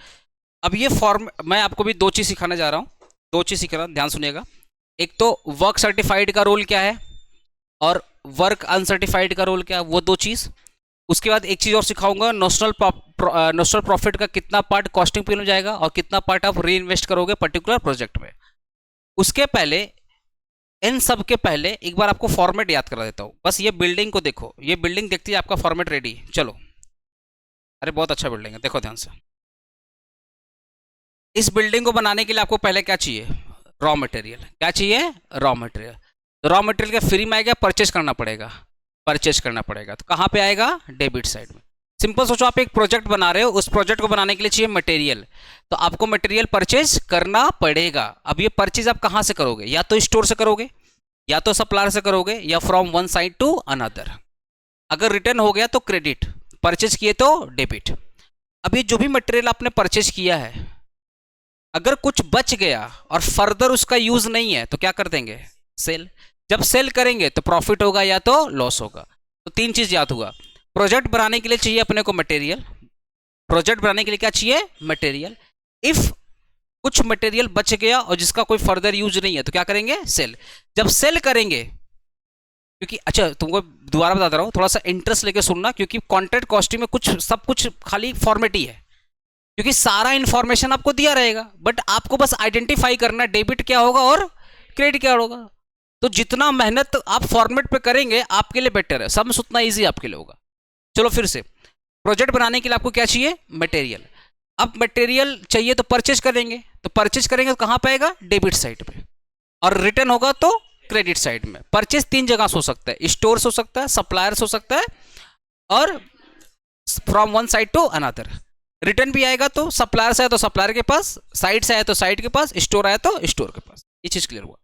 अब ये फॉर्म मैं आपको भी दो चीज सिखाने जा रहा हूँ, दो चीज सिखाना, ध्यान सुनिएगा। एक तो वर्क सर्टिफाइड का रोल क्या है और वर्क अनसर्टिफाइड का रोल क्या है, वो दो चीज। उसके बाद एक चीज और सिखाऊंगा, नोशनल प्रॉफिट का कितना पार्ट कॉस्टिंग पे में जाएगा और कितना पार्ट आप री इन्वेस्ट करोगे पर्टिकुलर प्रोजेक्ट में। उसके पहले, इन सब के पहले एक बार आपको फॉर्मेट याद करा देता हूँ, बस ये बिल्डिंग को देखो, ये बिल्डिंग देखती है, आपका फॉर्मेट रेडी, चलो। अरे बहुत अच्छा बिल्डिंग है, देखो ध्यान से। इस बिल्डिंग को बनाने के लिए आपको पहले क्या चाहिए, रॉ मटेरियल। क्या चाहिए, रॉ मटेरियल। तो रॉ मटेरियल का फ्री में आएगा, परचेज करना पड़ेगा, परचेज करना पड़ेगा। तो कहाँ पे आएगा, डेबिट साइड में। सिंपल सोचो, आप एक प्रोजेक्ट बना रहे हो, उस प्रोजेक्ट को बनाने के लिए चाहिए मटेरियल, तो आपको मटेरियल परचेज करना पड़ेगा। अब ये परचेज आप कहाँ से करोगे, या तो स्टोर से करोगे, या तो सप्लायर से करोगे, या from one side to another. अगर रिटर्न हो गया तो क्रेडिट, परचेज किए तो डेबिट। अब ये जो भी मटेरियल आपने परचेज किया है, अगर कुछ बच गया और फर्दर उसका यूज नहीं है तो क्या कर देंगे, सेल। जब सेल करेंगे तो प्रॉफिट होगा या तो लॉस होगा। तो तीन चीज याद हुआ, प्रोजेक्ट बनाने के लिए चाहिए अपने को मटेरियल, प्रोजेक्ट बनाने के लिए क्या चाहिए, मटेरियल। इफ कुछ मटेरियल बच गया और जिसका कोई फर्दर यूज नहीं है तो क्या करेंगे, सेल। जब सेल करेंगे, क्योंकि अच्छा तुमको दोबारा बताता रहा हूँ, थोड़ा सा इंटरेस्ट लेके सुनना, क्योंकि कॉन्ट्रैक्ट कॉस्टिंग में कुछ सब कुछ खाली फॉर्मेट ही है, क्योंकि सारा इंफॉर्मेशन आपको दिया रहेगा, बट आपको बस आइडेंटिफाई करना डेबिट क्या होगा और क्रेडिट क्या होगा। तो जितना मेहनत आप फॉर्मेट पे करेंगे आपके लिए बेटर है, सब उतना ईजी आपके लिए होगा। चलो फिर से, प्रोजेक्ट बनाने के लिए आपको क्या चाहिए, मटेरियल। अब मटेरियल चाहिए तो परचेज करेंगे, तो परचेज करेंगे तो कहाँ पाएगा, डेबिट साइड पे, और रिटर्न होगा तो क्रेडिट साइड में। परचेज तीन जगह से हो सकता है, स्टोर हो सकता है, सप्लायर्स हो सकता है, और from one side to another. Return भी आएगा तो सप्लायर से आया तो सप्लायर के पास, साइड से आया तो साइड के पास, स्टोर आया तो स्टोर के पास। ये चीज क्लियर हुआ।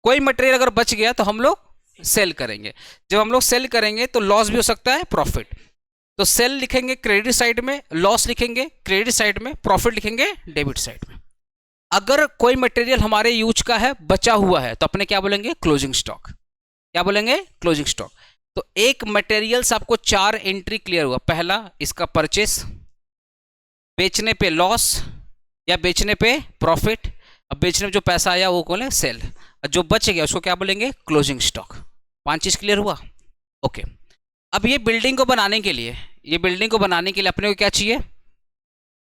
कोई मटेरियल अगर बच गया तो हम लोग सेल करेंगे, जब हम लोग सेल करेंगे तो लॉस भी हो सकता है, प्रॉफिट। तो सेल लिखेंगे क्रेडिट साइड में, लॉस लिखेंगे क्रेडिट साइड में, प्रॉफिट लिखेंगे डेबिट साइड में। अगर कोई मटेरियल हमारे यूज का है, बचा हुआ है, तो अपने क्या बोलेंगे, क्लोजिंग स्टॉक। क्या बोलेंगे, क्लोजिंग स्टॉक। तो एक मटेरियल्स आपको 4 एंट्री क्लियर हुआ। पहला इसका परचेस, बेचने पे लॉस या बेचने पे प्रॉफिट, अब बेचने में जो पैसा आया वो बोले सेल, जो बच गया उसको क्या बोलेंगे, क्लोजिंग स्टॉक। 5 चीज क्लियर हुआ, ओके। अब ये बिल्डिंग को बनाने के लिए, अपने को क्या चाहिए,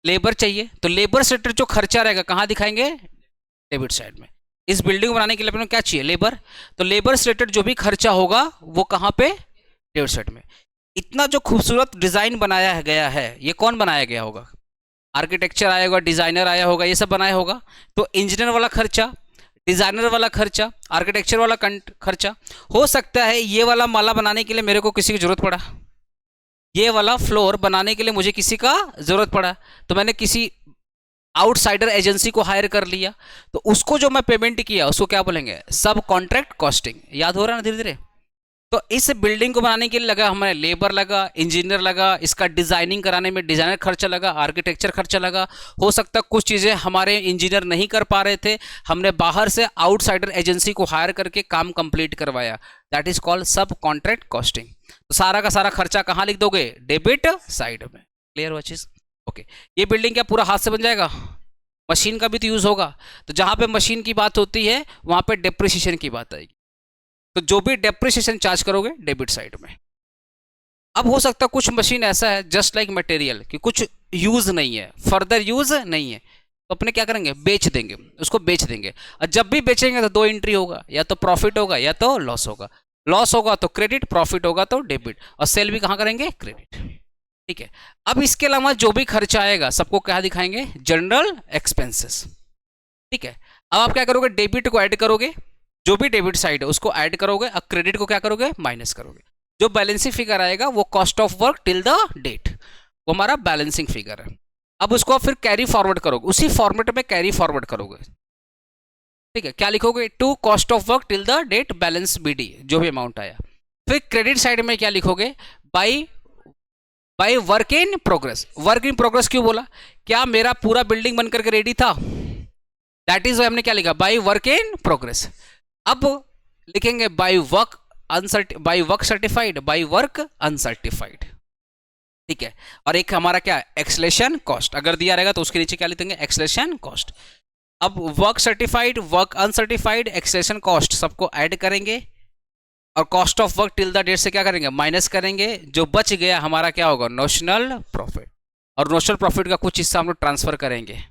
लेबर चाहिए। तो लेबर से रिलेटेड जो खर्चा रहेगा कहाँ दिखाएंगे, डेबिट साइड में। इस बिल्डिंग को बनाने के लिए अपने को क्या चाहिए, लेबर। तो लेबर से रिलेटेड जो भी खर्चा होगा वो कहाँ पे, डेबिट साइड में। इतना जो खूबसूरत डिजाइन बनाया गया है, ये कौन बनाया गया होगा, आर्किटेक्चर आया होगा, डिजाइनर आया होगा, ये सब बनाया होगा। तो इंजीनियर वाला खर्चा, डिजाइनर वाला खर्चा, आर्किटेक्चर वाला खर्चा। हो सकता है ये वाला माला बनाने के लिए मेरे को किसी की जरूरत पड़ा, ये वाला फ्लोर बनाने के लिए मुझे किसी का जरूरत पड़ा, तो मैंने किसी आउटसाइडर एजेंसी को हायर कर लिया, तो उसको जो मैं पेमेंट किया उसको क्या बोलेंगे, सब कॉन्ट्रैक्ट कॉस्टिंग। याद हो रहा है ना धीरे धीरे। तो इस बिल्डिंग को बनाने के लिए लगा हमें लेबर लगा, इंजीनियर लगा, इसका डिजाइनिंग कराने में डिजाइनर खर्चा लगा, आर्किटेक्चर खर्चा लगा। हो सकता है कुछ चीज़ें हमारे इंजीनियर नहीं कर पा रहे थे, हमने बाहर से आउटसाइडर एजेंसी को हायर करके काम कंप्लीट करवाया, दैट इज कॉल्ड सब कॉन्ट्रैक्ट कॉस्टिंग। तो सारा का सारा खर्चा कहाँ लिख दोगे, डेबिट साइड में। क्लियर हुआ चीज़, ओके। ये बिल्डिंग क्या पूरा हाथ से बन जाएगा, मशीन का भी तो यूज होगा। तो जहाँ पे मशीन की बात होती है वहाँ पे डेप्रिसिएशन की बात आएगी, तो जो भी डेप्रिसिएशन चार्ज करोगे डेबिट साइड में। अब हो सकता है कुछ मशीन ऐसा है जस्ट लाइक मटेरियल कि कुछ यूज नहीं है, फर्दर यूज नहीं है, तो अपने क्या करेंगे, बेच देंगे, उसको बेच देंगे। और जब भी बेचेंगे तो 2 एंट्री होगा, या तो प्रॉफिट होगा या तो लॉस होगा। लॉस होगा तो क्रेडिट, प्रॉफिट होगा तो डेबिट, और सेल भी कहाँ करेंगे, क्रेडिट। ठीक है। अब इसके अलावा जो भी खर्चा आएगा सबको क्या दिखाएंगे, जनरल एक्सपेंसेस। ठीक है। अब आप क्या करोगे, डेबिट को ऐड करोगे, जो भी डेबिट साइड है उसको ऐड करोगे, अब क्रेडिट को क्या करोगे, माइनस करोगे। जो बैलेंसिंग फिगर आएगा वो cost of work till the date, वो हमारा बैलेंसिंग फिगर है। अब उसको आप फिर कैरी फॉरवर्ड करोगे, उसी फॉर्मेट में कैरी फॉरवर्ड करोगे। ठीक है। क्या लिखोगे, to cost of work till the date balance BD, जो भी अमाउंट आया। फिर क्रेडिट साइड में क्या लिखोगे, by work in progress. Work in progress क्यों बोला, क्या मेरा पूरा बिल्डिंग बन करके रेडी था, दैट इज हमने क्या लिखा, बाय वर्क इन प्रोग्रेस। अब लिखेंगे by work certified, by work uncertified. ठीक है। और एक हमारा क्या, एक्सलेशन कॉस्ट, अगर दिया रहेगा तो उसके नीचे क्या लिखेंगे, एक्सलेशन कॉस्ट। अब work certified, work uncertified, escalation cost सबको ऐड करेंगे, और cost of work till the date से क्या करेंगे, माइनस करेंगे। जो बच गया हमारा क्या होगा, नोशनल प्रॉफिट। और नोशनल प्रॉफिट का कुछ हिस्सा हम लोग ट्रांसफर करेंगे,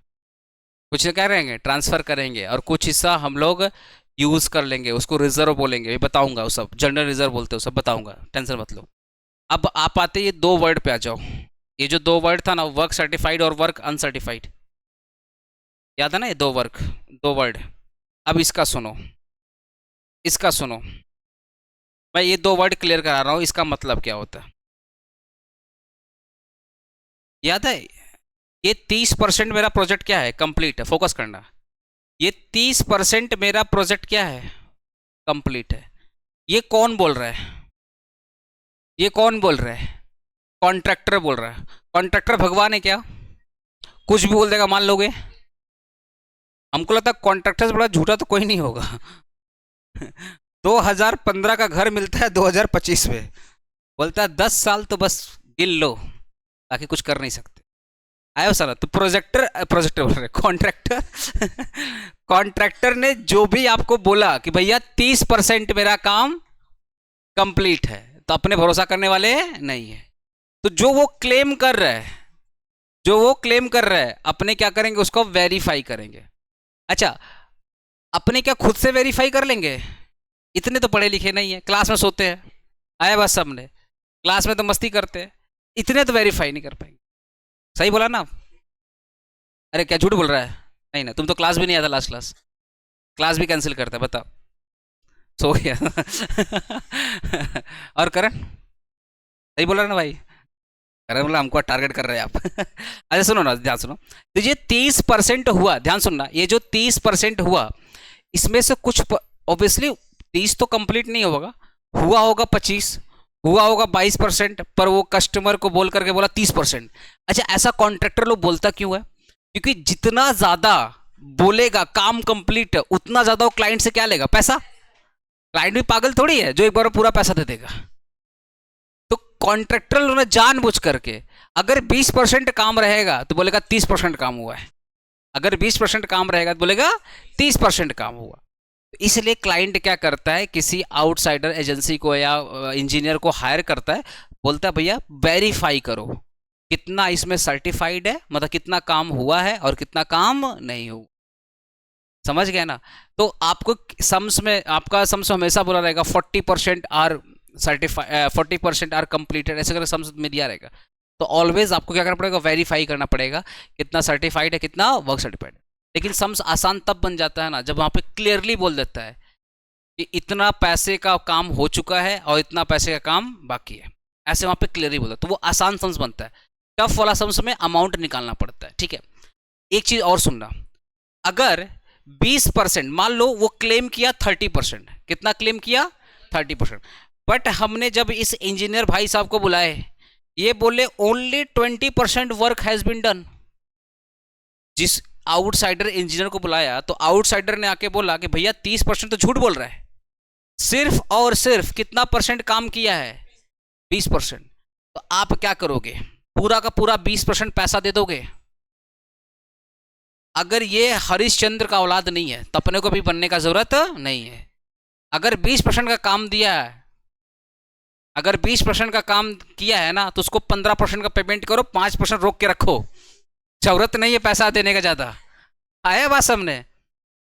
कुछ क्या करेंगे, ट्रांसफर करेंगे, और कुछ हिस्सा हम लोग यूज कर लेंगे, उसको रिजर्व बोलेंगे, ये बताऊंगा, वो सब जनरल रिजर्व बोलते हैं, सब बताऊंगा, टेंशन मत लो। अब आप आते ये 2 वर्ड पे आ जाओ। ये जो 2 वर्ड था ना, वर्क सर्टिफाइड और वर्क अनसर्टिफाइड, याद है ना, ये 2 वर्ड। अब इसका सुनो, इसका सुनो, मैं ये 2 वर्ड क्लियर करा रहा हूं, इसका मतलब क्या होता है याद है। ये 30% मेरा प्रोजेक्ट क्या है, कंप्लीट है, फोकस करना। ये 30% मेरा प्रोजेक्ट क्या है, कंप्लीट है। ये कौन बोल रहा है, ये कौन बोल रहा है, कॉन्ट्रैक्टर बोल रहा है। कॉन्ट्रैक्टर भगवान है क्या, कुछ भी बोल देगा मान लोगे। हमको लगता है कॉन्ट्रैक्टर से बड़ा झूठा तो कोई नहीं होगा। 2015 का घर मिलता है 2025 में, बोलता है 10 साल तो बस गिन लो, ताकि कुछ कर नहीं सकते। आयो सर, तो प्रोजेक्टर बोल रहे, कॉन्ट्रैक्टर ने जो भी आपको बोला कि भैया 30% मेरा काम कंप्लीट है, तो अपने भरोसा करने वाले नहीं है। तो जो वो क्लेम कर रहा है, अपने क्या करेंगे, उसको वेरीफाई करेंगे। अच्छा, अपने क्या खुद से वेरीफाई कर लेंगे, इतने तो पढ़े लिखे नहीं है, क्लास में सोते हैं, आया बस सबने, क्लास में तो मस्ती करते हैं, इतने तो वेरीफाई नहीं कर पाएंगे। सही बोला ना, अरे क्या झूठ बोल रहा है, नहीं ना, तुम तो क्लास भी नहीं आता, लास्ट क्लास भी कैंसिल करता है, बताओ, सो गया। और करण सही बोल रहा है ना भाई, करण बोला हमको टारगेट कर रहे हैं आप। अच्छा सुनो ना, ध्यान सुनो, तो ये 30% हुआ, ध्यान सुनना, ये जो 30% हुआ, इसमें से कुछ ऑब्वियसली 30 तो कंप्लीट नहीं होगा, हुआ होगा 25, हुआ होगा 22%, पर वो कस्टमर को बोल करके बोला 30%। अच्छा, ऐसा कॉन्ट्रैक्टर लोग बोलता क्यों है? क्योंकि जितना ज्यादा बोलेगा काम कंप्लीट, उतना ज्यादा वो क्लाइंट से क्या लेगा? पैसा। क्लाइंट भी पागल थोड़ी है जो एक बार पूरा पैसा दे देगा। तो कॉन्ट्रैक्टर ने जानबूझ करके, अगर 20% काम रहेगा तो बोलेगा 30% काम हुआ है, अगर 20% काम रहेगा तो बोलेगा 30% काम हुआ। इसलिए क्लाइंट क्या करता है, किसी आउटसाइडर एजेंसी को या इंजीनियर को हायर करता है, बोलता है भैया वेरीफाई करो कितना इसमें सर्टिफाइड है, मतलब कितना काम हुआ है और कितना काम नहीं हुआ। समझ गए ना? तो आपको सम्स में, आपका सम्स हमेशा बोला रहेगा 40% आर सर्टिफाइड, 40% आर कंप्लीटेड, ऐसे करके सम्स में दिया रहेगा। तो ऑलवेज आपको क्या करना पड़ेगा? वेरीफाई करना पड़ेगा कितना सर्टिफाइड है, कितना वर्क सर्टिफाइड है। लेकिन सम्स आसान तब बन जाता है ना जब वहाँ पे क्लियरली बोल देता है कि इतना पैसे का काम हो चुका है और इतना पैसे का काम बाकी है, ऐसे वहाँ पे क्लियरली बोलता है, तो वो आसान सम्स बनता है। टफ वाला सम्स में अमाउंट निकालना पड़ता है। ठीक है, एक चीज और सुनना, अगर 20% मान लो वो क्लेम किया 30%, कितना क्लेम किया? 30%। बट हमने जब इस इंजीनियर भाई साहब को बुलाए, ये बोले only 20% work has been done. जिस आउटसाइडर इंजीनियर को बुलाया तो आउटसाइडर ने आके बोला कि भैया 30% तो झूठ बोल रहा है, सिर्फ और सिर्फ कितना परसेंट काम किया है? 20%। तो आप क्या करोगे? पूरा का पूरा 20% पैसा दे दोगे? अगर ये हरिश्चंद्र का औलाद नहीं है तो अपने को भी बनने का जरूरत नहीं है। अगर 20% का काम दिया है, अगर 20% का काम किया है ना, तो उसको 15% का पेमेंट करो, 5% रोक के रखो, जरूरत नहीं है पैसा देने का ज्यादा। आया बात समझने?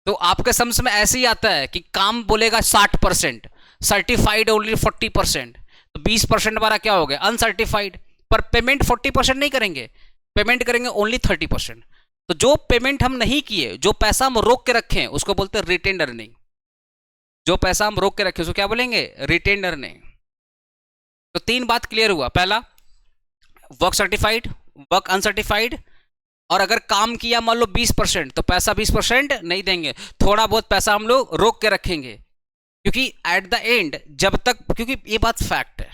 तो आपके समझ में ऐसे ही आता है कि काम बोलेगा 60%, सर्टिफाइड ओनली 40%, तो 20% हमारा क्या हो गया? अनसर्टिफाइड। पर पेमेंट 40% नहीं करेंगे, पेमेंट करेंगे ओनली 30%। तो जो पेमेंट हम नहीं किए, जो पैसा हम रोक के रखे, उसको बोलते हैं रिटेन अर्निंग। जो पैसा हम रोक के रखे उसको क्या बोलेंगे? Retain earning. तो तीन बात क्लियर हुआ, पहला वर्क सर्टिफाइड, वर्क अनसर्टिफाइड, और अगर काम किया मान लो 20% तो पैसा 20% नहीं देंगे, थोड़ा बहुत पैसा हम लोग रोक के रखेंगे। क्योंकि एट द एंड जब तक, क्योंकि ये बात फैक्ट है,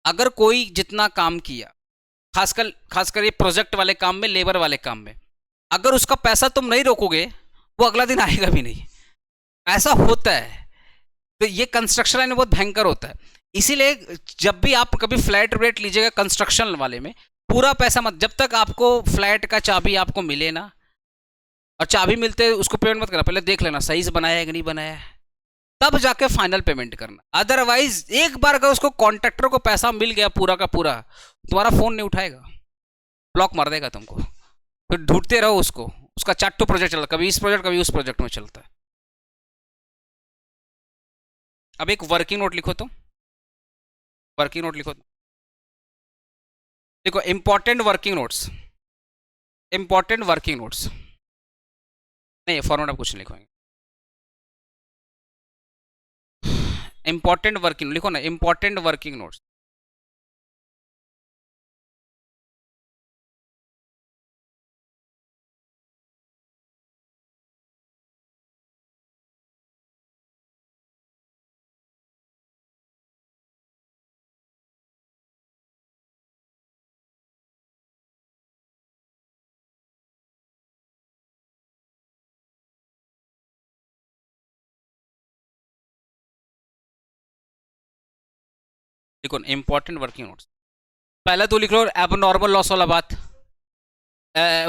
अगर कोई जितना काम किया, खासकर ये प्रोजेक्ट वाले काम में, लेबर वाले काम में, अगर उसका पैसा तुम नहीं रोकोगे, वो अगला दिन आएगा भी नहीं। ऐसा होता है। तो ये कंस्ट्रक्शन लाइन में बहुत भयंकर होता है। इसीलिए जब भी आप कभी फ्लैट रेट लीजिएगा कंस्ट्रक्शन वाले में, पूरा पैसा मत, जब तक आपको फ्लैट का चाबी आपको मिले ना, और चाबी मिलते उसको पेमेंट मत करना, पहले देख लेना सही से बनाया है कि नहीं बनाया है, तब जाके फाइनल पेमेंट करना। अदरवाइज एक बार अगर उसको कॉन्ट्रैक्टर को पैसा मिल गया पूरा का पूरा, तुम्हारा फोन नहीं उठाएगा, ब्लॉक मार देगा तुमको। फिर ढूंढते रहो उसको, उसका चाट्टू प्रोजेक्ट चलता, कभी इस प्रोजेक्ट कभी उस प्रोजेक्ट में चलता है। अब एक वर्किंग नोट लिखो, तो वर्किंग नोट लिखो, देखो important working notes, important working notes, नहीं फॉर्मेट आप कुछ नहीं लिखवाएंगे, इंपॉर्टेंट वर्किंग लिखो ना, इंपॉर्टेंट वर्किंग नोट्स। लिखो इंपॉर्टेंट वर्किंग नोट्स। पहले तो लिख लो अब नॉर्मल लॉस वाला बात,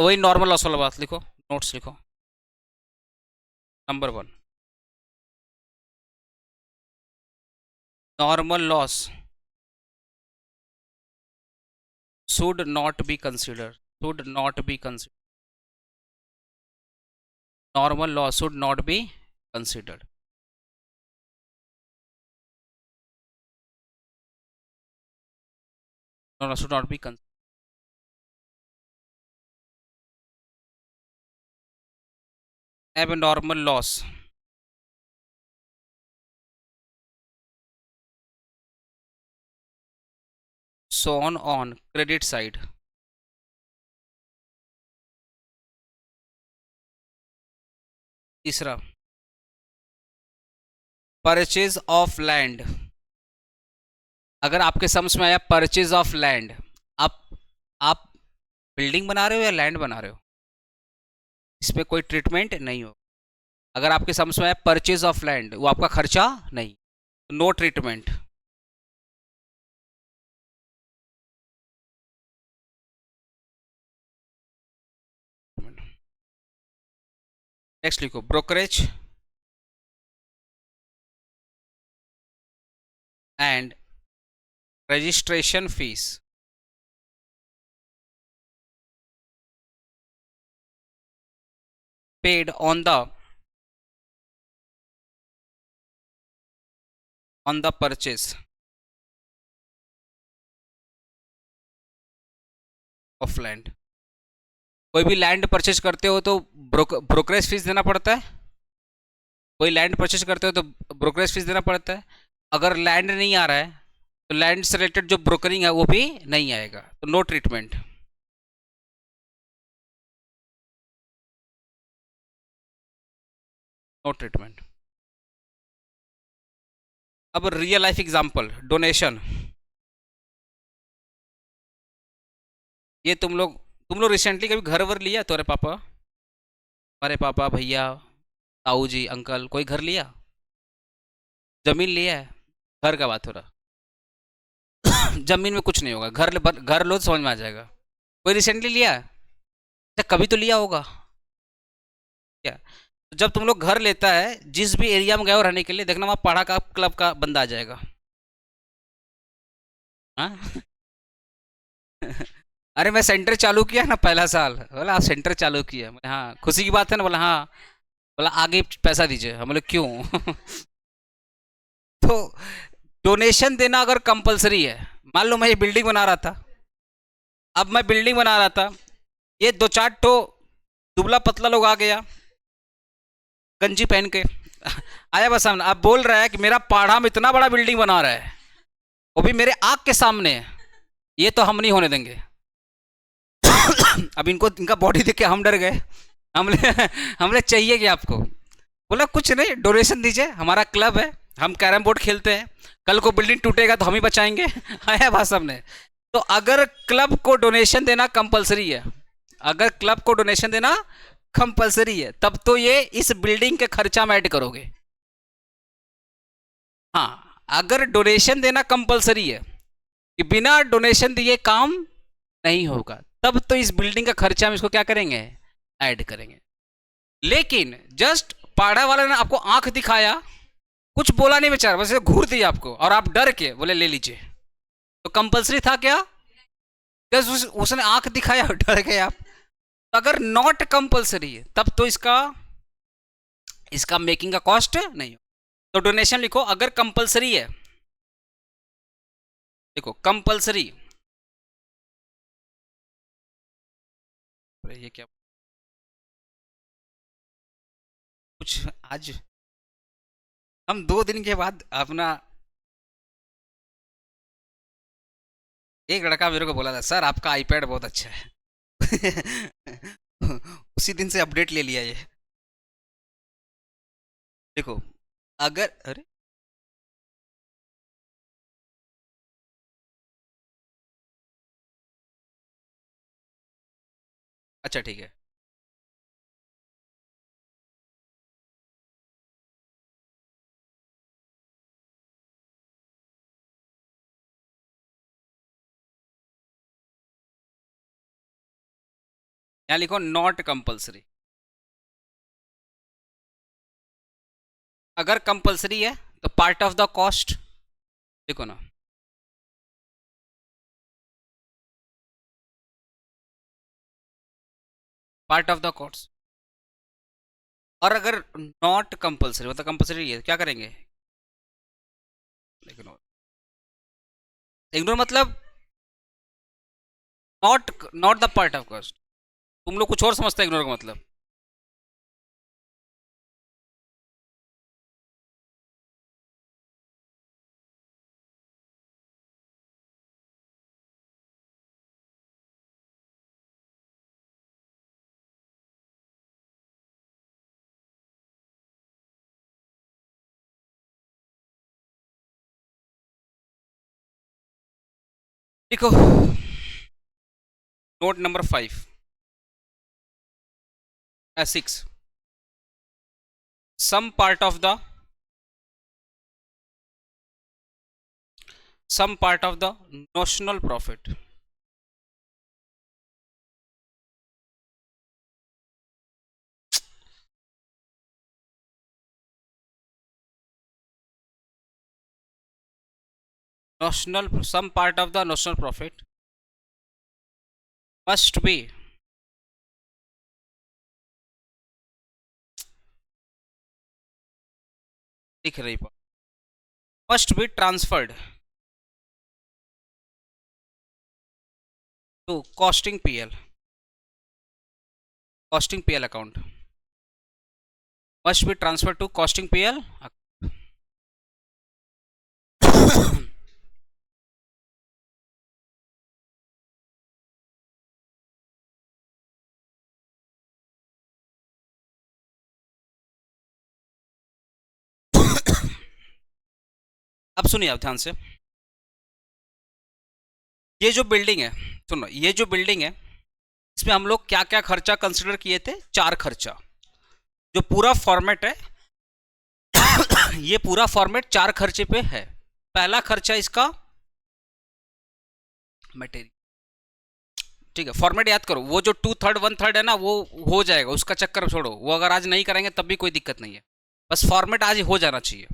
वही नॉर्मल लॉस वाला बात लिखो, नोट्स लिखो। Number 1, normal loss should not be considered, should not be considered, normal loss should not be considered, no, no, should not be considered. Abnormal loss shown on credit side. तीसरा, purchase of land अगर आपके समझ में आया purchase of land, आप आप building बना रहे हो या लैंड बना रहे हो, इस पे कोई ट्रीटमेंट नहीं हो। अगर आपके समझ में आया परचेज ऑफ लैंड, वो आपका खर्चा नहीं, नो ट्रीटमेंट। नेक्स्ट लिखो brokerage and registration fees paid on the purchase of land. कोई भी लैंड परचेज करते हो तो ब्रोकरेज फीस देना पड़ता है। कोई लैंड परचेज करते हो तो ब्रोकरेज फीस देना पड़ता है। अगर लैंड नहीं आ रहा है तो लैंड से रिलेटेड जो ब्रोकरिंग है वो भी नहीं आएगा, तो नो ट्रीटमेंट। No treatment. अब रियल लाइफ एग्जांपल, डोनेशन। ये तुम लोग रिसेंटली कभी घर वर लिया तुम्हारे पापा, हमारे पापा, भैया, ताऊ जी, अंकल, कोई घर लिया, जमीन लिया है? घर का बात हो रहा। जमीन में कुछ नहीं होगा, घर लो तो समझ में आ जाएगा। कोई रिसेंटली लिया है? अच्छा, कभी तो लिया होगा क्या? तो जब तुम लोग घर लेता है, जिस भी एरिया में गए हो रहने के लिए, देखना वहाँ पढ़ा का क्लब का बंदा आ जाएगा। हाँ। अरे मैं सेंटर चालू किया ना पहला साल, बोला आप सेंटर चालू किया, बोले हाँ खुशी की बात है ना, बोला हाँ, बोला आगे पैसा दीजिए, हम बोले क्यों? तो डोनेशन देना अगर कंपलसरी है, मान लो मैं ये बिल्डिंग बना रहा था, अब मैं बिल्डिंग बना रहा था, ये दो चार ठो दुबला पतला लोग आ गया गंजी पहन के, आया बस सामने, अब बोल रहा है कि मेरा पाढ़ा में इतना बड़ा बिल्डिंग बना रहा है, वो भी मेरे आँख के सामने है, ये तो हम नहीं होने देंगे। अब इनको इनका बॉडी देख के हम डर गए, हमने हमने चाहिए कि आपको, बोला कुछ नहीं, डोनेशन दीजिए, हमारा क्लब है, हम कैरम बोर्ड खेलते हैं, कल को बिल्डिंग टूटेगा तो हम ही बचाएंगे। आया बात सामने। तो अगर क्लब को डोनेशन देना कंपलसरी है, अगर क्लब को डोनेशन देना कंपलसरी है, तब तो ये इस बिल्डिंग के खर्चा में ऐड करोगे। हाँ, अगर डोनेशन देना कंपलसरी है कि बिना डोनेशन दिए काम नहीं होगा, तब तो इस बिल्डिंग का खर्चा हम इसको क्या करेंगे, ऐड करेंगे। लेकिन जस्ट पाड़ा वाला ने आपको आंख दिखाया, कुछ बोला नहीं बेचारा, बस घूर दिया आपको और आप डर के बोले ले लीजिए, तो कंपलसरी था क्या? उसने आंख दिखाया और डर गए आप। तो अगर नॉट कंपलसरी है तब तो इसका इसका मेकिंग का कॉस्ट नहीं हो। तो डोनेशन लिखो, अगर कंपलसरी है, देखो कंपलसरी, ये क्या कुछ आज हम 2 दिन के बाद अपना, एक लड़का मेरे को बोला था सर आपका आईपैड बहुत अच्छा है। उसी दिन से अपडेट ले लिया ये। देखो अगर, अरे अच्छा ठीक है, यहाँ लिखो नॉट कंपलसरी। अगर कंपलसरी है तो पार्ट ऑफ द कॉस्ट, देखो ना, पार्ट ऑफ द कॉस्ट। और अगर नॉट कंपलसरी मतलब कंपलसरी है, क्या करेंगे? इग्नोर। इग्नोर मतलब not not the part of cost. तुम लोग कुछ और समझते हैं इग्नोर का मतलब। देखो note number 6, some part of the notional profit, some part of the notional profit must be दिख रही must be transferred to costing PL account, must be transferred to costing PL अब सुनिए आप ध्यान से, ये जो बिल्डिंग है, सुनो, ये जो बिल्डिंग है इसमें हम लोग क्या क्या खर्चा कंसिडर किए थे? 4 खर्चा। जो पूरा फॉर्मेट है ये पूरा फॉर्मेट 4 खर्चे पे है। पहला खर्चा इसका मटेरियल, ठीक है, फॉर्मेट याद करो, वो जो 2/3 1/3 है ना, वो हो जाएगा, उसका चक्कर छोड़ो, वो अगर आज नहीं करेंगे तब भी कोई दिक्कत नहीं है, बस फॉर्मेट आज हो जाना चाहिए।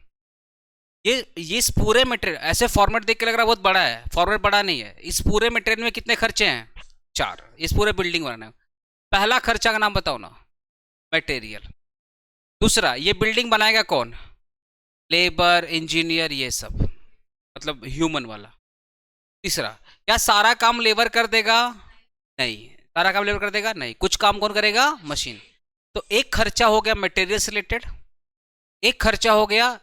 ये इस पूरे मटेरियल, ऐसे फॉर्मेट देख के लग रहा है बहुत बड़ा है, फॉर्मेट बड़ा नहीं है। इस पूरे मटेरियल में कितने खर्चे हैं? 4, इस पूरे बिल्डिंग बनाने। पहला खर्चा का नाम बताओ ना, मटेरियल। दूसरा, ये बिल्डिंग बनाएगा कौन? लेबर, इंजीनियर, ये सब, मतलब ह्यूमन वाला। तीसरा, क्या सारा काम लेबर कर देगा? नहीं। सारा काम लेबर कर देगा? नहीं। कुछ काम कौन करेगा? मशीन। तो एक खर्चा हो गया मटेरियल से रिलेटेड, एक खर्चा हो गया,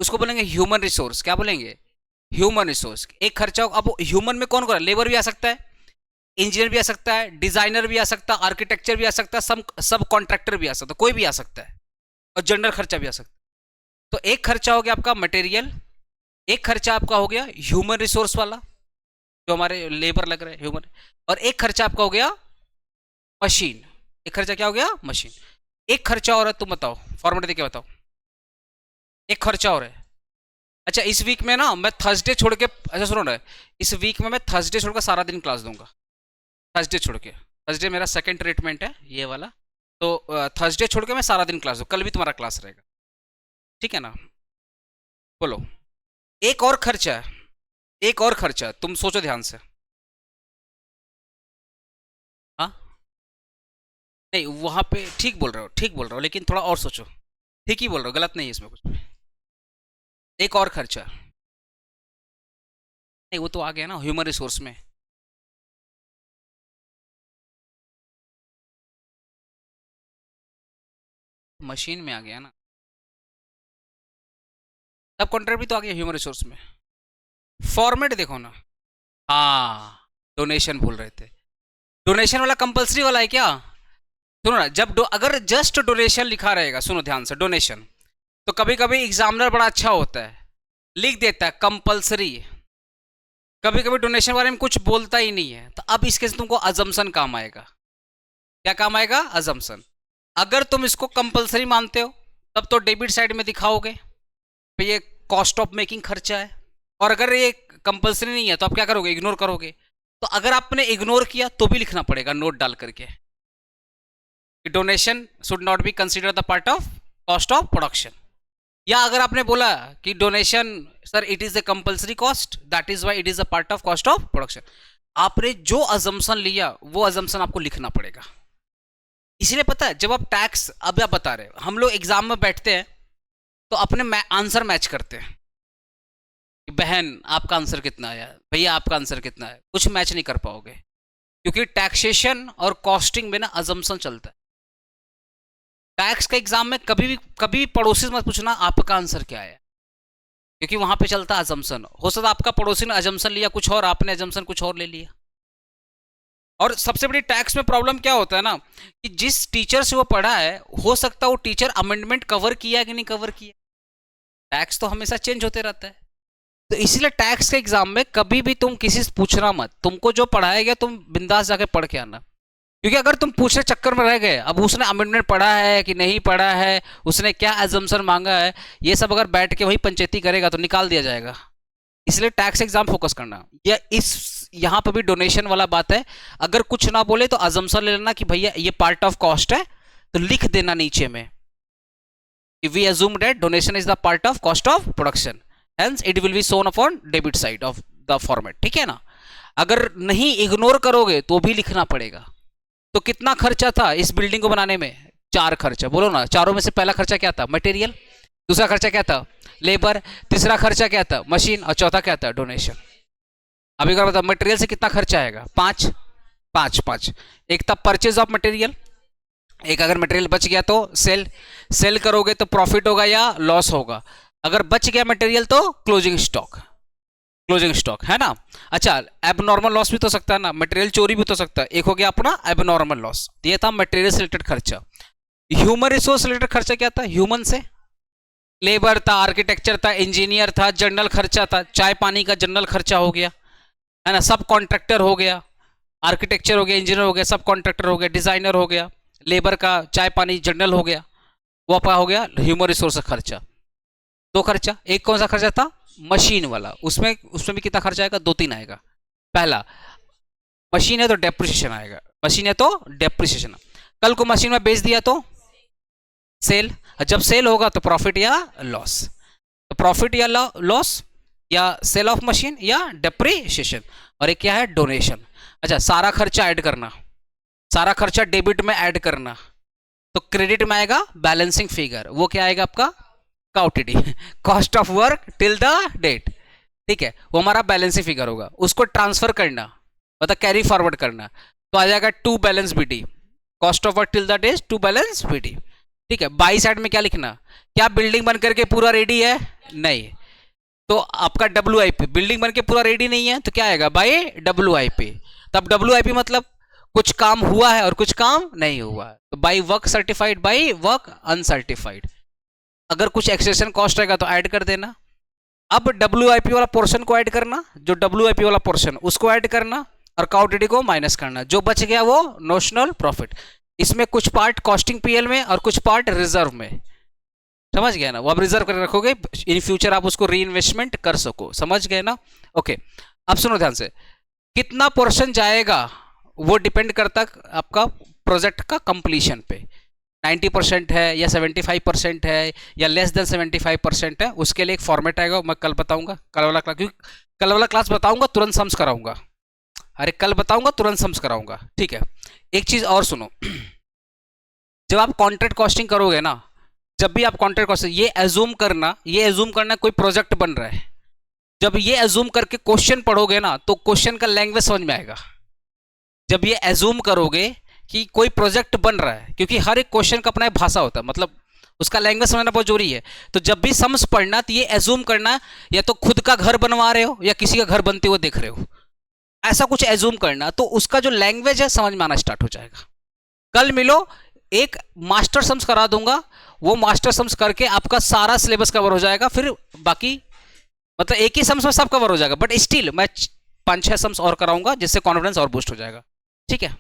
उसको बोलेंगे ह्यूमन रिसोर्स। क्या बोलेंगे? Human resource. एक खर्चा हो, अब ह्यूमन में कौन कौन? लेबर भी आ सकता है, इंजीनियर भी आ सकता है, डिजाइनर भी आ सकता है, आर्किटेक्चर भी आ सकता है, सब कॉन्ट्रैक्टर भी आ सकता है, कोई भी आ सकता है, और जनरल खर्चा भी आ सकता है। तो एक खर्चा हो गया आपका मटेरियल, एक खर्चा आपका हो गया ह्यूमन रिसोर्स वाला, जो हमारे लेबर लग रहे हैं ह्यूमन, और एक खर्चा आपका हो गया मशीन। एक खर्चा क्या हो गया? मशीन। एक खर्चा और है, तुम बताओ, फॉर्मेट देके बताओ। एक खर्चा और है। अच्छा, इस वीक में ना मैं थर्सडे छोड़ के, अच्छा सुनो ना, इस वीक में मैं थर्सडे छोड़कर सारा दिन क्लास दूंगा। थर्सडे छोड़ के, थर्सडे मेरा सेकंड ट्रीटमेंट है ये वाला, तो थर्सडे छोड़ के मैं सारा दिन क्लास दूँ। कल भी तुम्हारा क्लास रहेगा, ठीक है ना? बोलो। एक और खर्चा है, एक और खर्चा, तुम सोचो ध्यान से। हाँ, नहीं, वहां पे ठीक बोल रहे हो, ठीक बोल रहे हो, लेकिन थोड़ा और सोचो। ठीक ही बोल रहे हो, गलत नहीं है इसमें कुछ भी। एक और खर्चा, नहीं वो तो आ गया ना ह्यूमन रिसोर्स में। मशीन में आ गया ना, सब कॉन्ट्रैक्ट भी तो आ गया ह्यूमन रिसोर्स में। फॉर्मेट देखो ना, हाँ, डोनेशन भूल रहे थे। डोनेशन वाला कंपलसरी वाला है क्या? सुनो ना, जब अगर जस्ट डोनेशन लिखा रहेगा, सुनो ध्यान से, डोनेशन, तो कभी कभी एग्जामिनर बड़ा अच्छा होता है, लिख देता है कंपलसरी, कभी कभी डोनेशन बारे में कुछ बोलता ही नहीं है। तो अब इसके से तुमको अजम्पशन काम आएगा। क्या काम आएगा? अजम्पशन। अगर तुम इसको कंपलसरी मानते हो तब तो डेबिट साइड में दिखाओगे तो ये कॉस्ट ऑफ मेकिंग खर्चा है, और अगर ये कंपलसरी नहीं है तो आप क्या करोगे? इग्नोर करोगे। तो अगर आपने इग्नोर किया तो भी लिखना पड़ेगा नोट डाल करके, donation should not be consider the part of cost of production. या अगर आपने बोला कि donation sir it is a compulsory cost, that is why it is a part of cost of production, आपने जो अजम्पशन लिया वो अजम्पशन आपको लिखना पड़ेगा। इसलिए पता है, जब आप टैक्स, अब आप बता रहे, हम लोग एग्जाम में बैठते हैं तो अपने आंसर मैच करते हैं कि बहन आपका आंसर कितना आया, भैया आपका आंसर कितना है, कुछ मैच नहीं कर पाओगे, क्योंकि टैक्सेशन और कॉस्टिंग में ना अजम्पशन चलता है। टैक्स का एग्जाम में कभी भी पड़ोसी मत पूछना आपका आंसर क्या है, क्योंकि वहां पे चलता है अजम्पशन। हो सकता आपका पड़ोसी ने अजम्पशन लिया कुछ और, आपने अजम्पशन कुछ और ले लिया। और सबसे बड़ी टैक्स में प्रॉब्लम क्या होता है ना, कि जिस टीचर से वो पढ़ा है, हो सकता है वो टीचर अमेंडमेंट कवर किया कि नहीं कवर किया। टैक्स तो हमेशा चेंज होते रहता है। तो इसीलिए टैक्स के एग्जाम में कभी भी तुम किसी से पूछना मत, तुमको जो पढ़ाया गया तुम बिंदास जाके पढ़ के आना। क्योंकि अगर तुम पूछने चक्कर में रह गए, अब उसने अमेंडमेंट पढ़ा है कि नहीं पढ़ा है, उसने क्या एजम्पशन मांगा है, ये सब अगर बैठ के वही पंचायती करेगा तो निकाल दिया जाएगा। इसलिए टैक्स एग्जाम फोकस करना। या इस यहाँ पर भी डोनेशन वाला बात है, अगर कुछ ना बोले तो अजम्पशन ले लेना कि भैया ये पार्ट ऑफ कॉस्ट है, तो लिख देना नीचे में we assume that donation is the part of cost of production, hence it will be shown upon debit side of the format. ठीक है ना। अगर नहीं इग्नोर करोगे तो भी लिखना पड़ेगा। तो कितना खर्चा था इस बिल्डिंग को बनाने में? 4 खर्चा। बोलो ना, चारों में से पहला खर्चा क्या था? मटेरियल। दूसरा खर्चा क्या था? लेबर। तीसरा खर्चा क्या था? मशीन। और चौथा क्या था? डोनेशन। अब एक बार बताओ, मटेरियल से कितना खर्चा आएगा? 5 5 5। एक था परचेज ऑफ मटेरियल, एक अगर मटेरियल बच गया तो सेल करोगे तो प्रॉफिट होगा या लॉस होगा। अगर बच गया मटेरियल तो क्लोजिंग स्टॉक है ना। अच्छा, एबनॉर्मल लॉस भी तो सकता है ना, मटेरियल चोरी भी तो सकता है। एक हो गया अपना एबनॉर्मल लॉस, ये था मटेरियल से रिलेटेड खर्चा। ह्यूमन रिसोर्स रिलेटेड खर्चा क्या था? ह्यूमन से लेबर था, आर्किटेक्चर था, इंजीनियर था, जनरल खर्चा था, चाय पानी का जनरल खर्चा हो गया, है ना। सब कॉन्ट्रैक्टर हो गया, आर्किटेक्चर हो गया, इंजीनियर हो गया, सब कॉन्ट्रैक्टर हो गया, डिजाइनर हो गया, लेबर का चाय पानी जनरल हो गया, वो आपका हो गया ह्यूमन रिसोर्स खर्चा। 2 खर्चा। एक कौन सा खर्चा था? मशीन वाला। उसमें भी कितना खर्चा आएगा? 2-3 आएगा। पहला, मशीन है तो डेप्रिसिएशन आएगा, मशीन है तो डेप्रिसिएशन। कल को मशीन में बेच दिया तो सेल, जब सेल होगा तो प्रॉफिट या लॉस। तो प्रॉफिट या लॉस या सेल ऑफ मशीन या डेप्रिसिएशन। और एक क्या है? डोनेशन। अच्छा, सारा खर्चा ऐड करना, सारा खर्चा डेबिट में ऐड करना, तो क्रेडिट में आएगा बैलेंसिंग फिगर। वो क्या आएगा आपका? काउटीडी, cost of work till the date. ठीक है, वो हमारा बैलेंसिंग फिगर होगा। उसको ट्रांसफर करना मतलब कैरी फॉरवर्ड करना, तो आ जाएगा to balance BT, cost of work till the date to balance BT. ठीक है, बाई साइड में क्या लिखना? क्या बिल्डिंग बन करके पूरा रेडी है? नहीं, तो आपका WIP, बिल्डिंग बन के पूरा रेडी नहीं है तो क्या आएगा? Bye WIP। तब WIP मतलब कुछ काम हुआ है और कुछ काम नहीं हुआ है, तो by work certified, by work uncertified. अगर कुछ एक्सटेंशन कॉस्ट रहेगा तो ऐड कर देना। अब WIP वाला पोर्शन को ऐड करना, जो WIP वाला पोर्शन उसको ऐड करना, और काउटीडी को माइनस करना। जो बच गया वो नोशनल प्रॉफिट। इसमें कुछ पार्ट कॉस्टिंग PL में और कुछ पार्ट रिजर्व में। समझ गए ना? वो आप रिजर्व कर रखोगे, इन फ्यूचर आप उसको री इन्वेस्टमेंट कर सको। समझ गए ना? ओके, अब सुनो ध्यान से, कितना पोर्शन जाएगा वो डिपेंड करता आपका प्रोजेक्ट का कंप्लीशन पे। 90% है या 75% है या लेस देन 75% है, उसके लिए एक फॉर्मेट आएगा, मैं कल बताऊंगा। कल वाला क्लास, क्योंकि कल वाला क्लास बताऊंगा तुरंत सम्स कराऊंगा। अरे कल बताऊंगा तुरंत सम्स कराऊंगा। ठीक है, एक चीज और सुनो, जब आप कॉन्ट्रैक्ट कॉस्टिंग करोगे ना, जब भी आप कॉन्ट्रैक्ट कॉस्टिंग, ये एज्यूम करना कोई प्रोजेक्ट बन रहा है। जब ये एज्यूम करके क्वेश्चन पढ़ोगे ना, तो क्वेश्चन का लैंग्वेज समझ में आएगा। जब ये एज्यूम करोगे कि कोई प्रोजेक्ट बन रहा है, क्योंकि हर एक क्वेश्चन का अपना भाषा होता है, मतलब उसका लैंग्वेज समझना बहुत जरूरी है। तो जब भी सम्स पढ़ना तो ये एज्यूम करना, या तो खुद का घर बनवा रहे हो या किसी का घर बनते हुए देख रहे हो, ऐसा कुछ एज्यूम करना, तो उसका जो लैंग्वेज है समझ में आना स्टार्ट हो जाएगा। कल मिलो, एक मास्टर सम्स करा दूंगा, वो मास्टर सम्स करके आपका सारा सिलेबस कवर हो जाएगा। फिर बाकी मतलब एक ही सम्स में सब कवर हो जाएगा, बट स्टिल मैं 5-6 सम्स और कराऊंगा, जिससे कॉन्फिडेंस और बूस्ट हो जाएगा। ठीक है।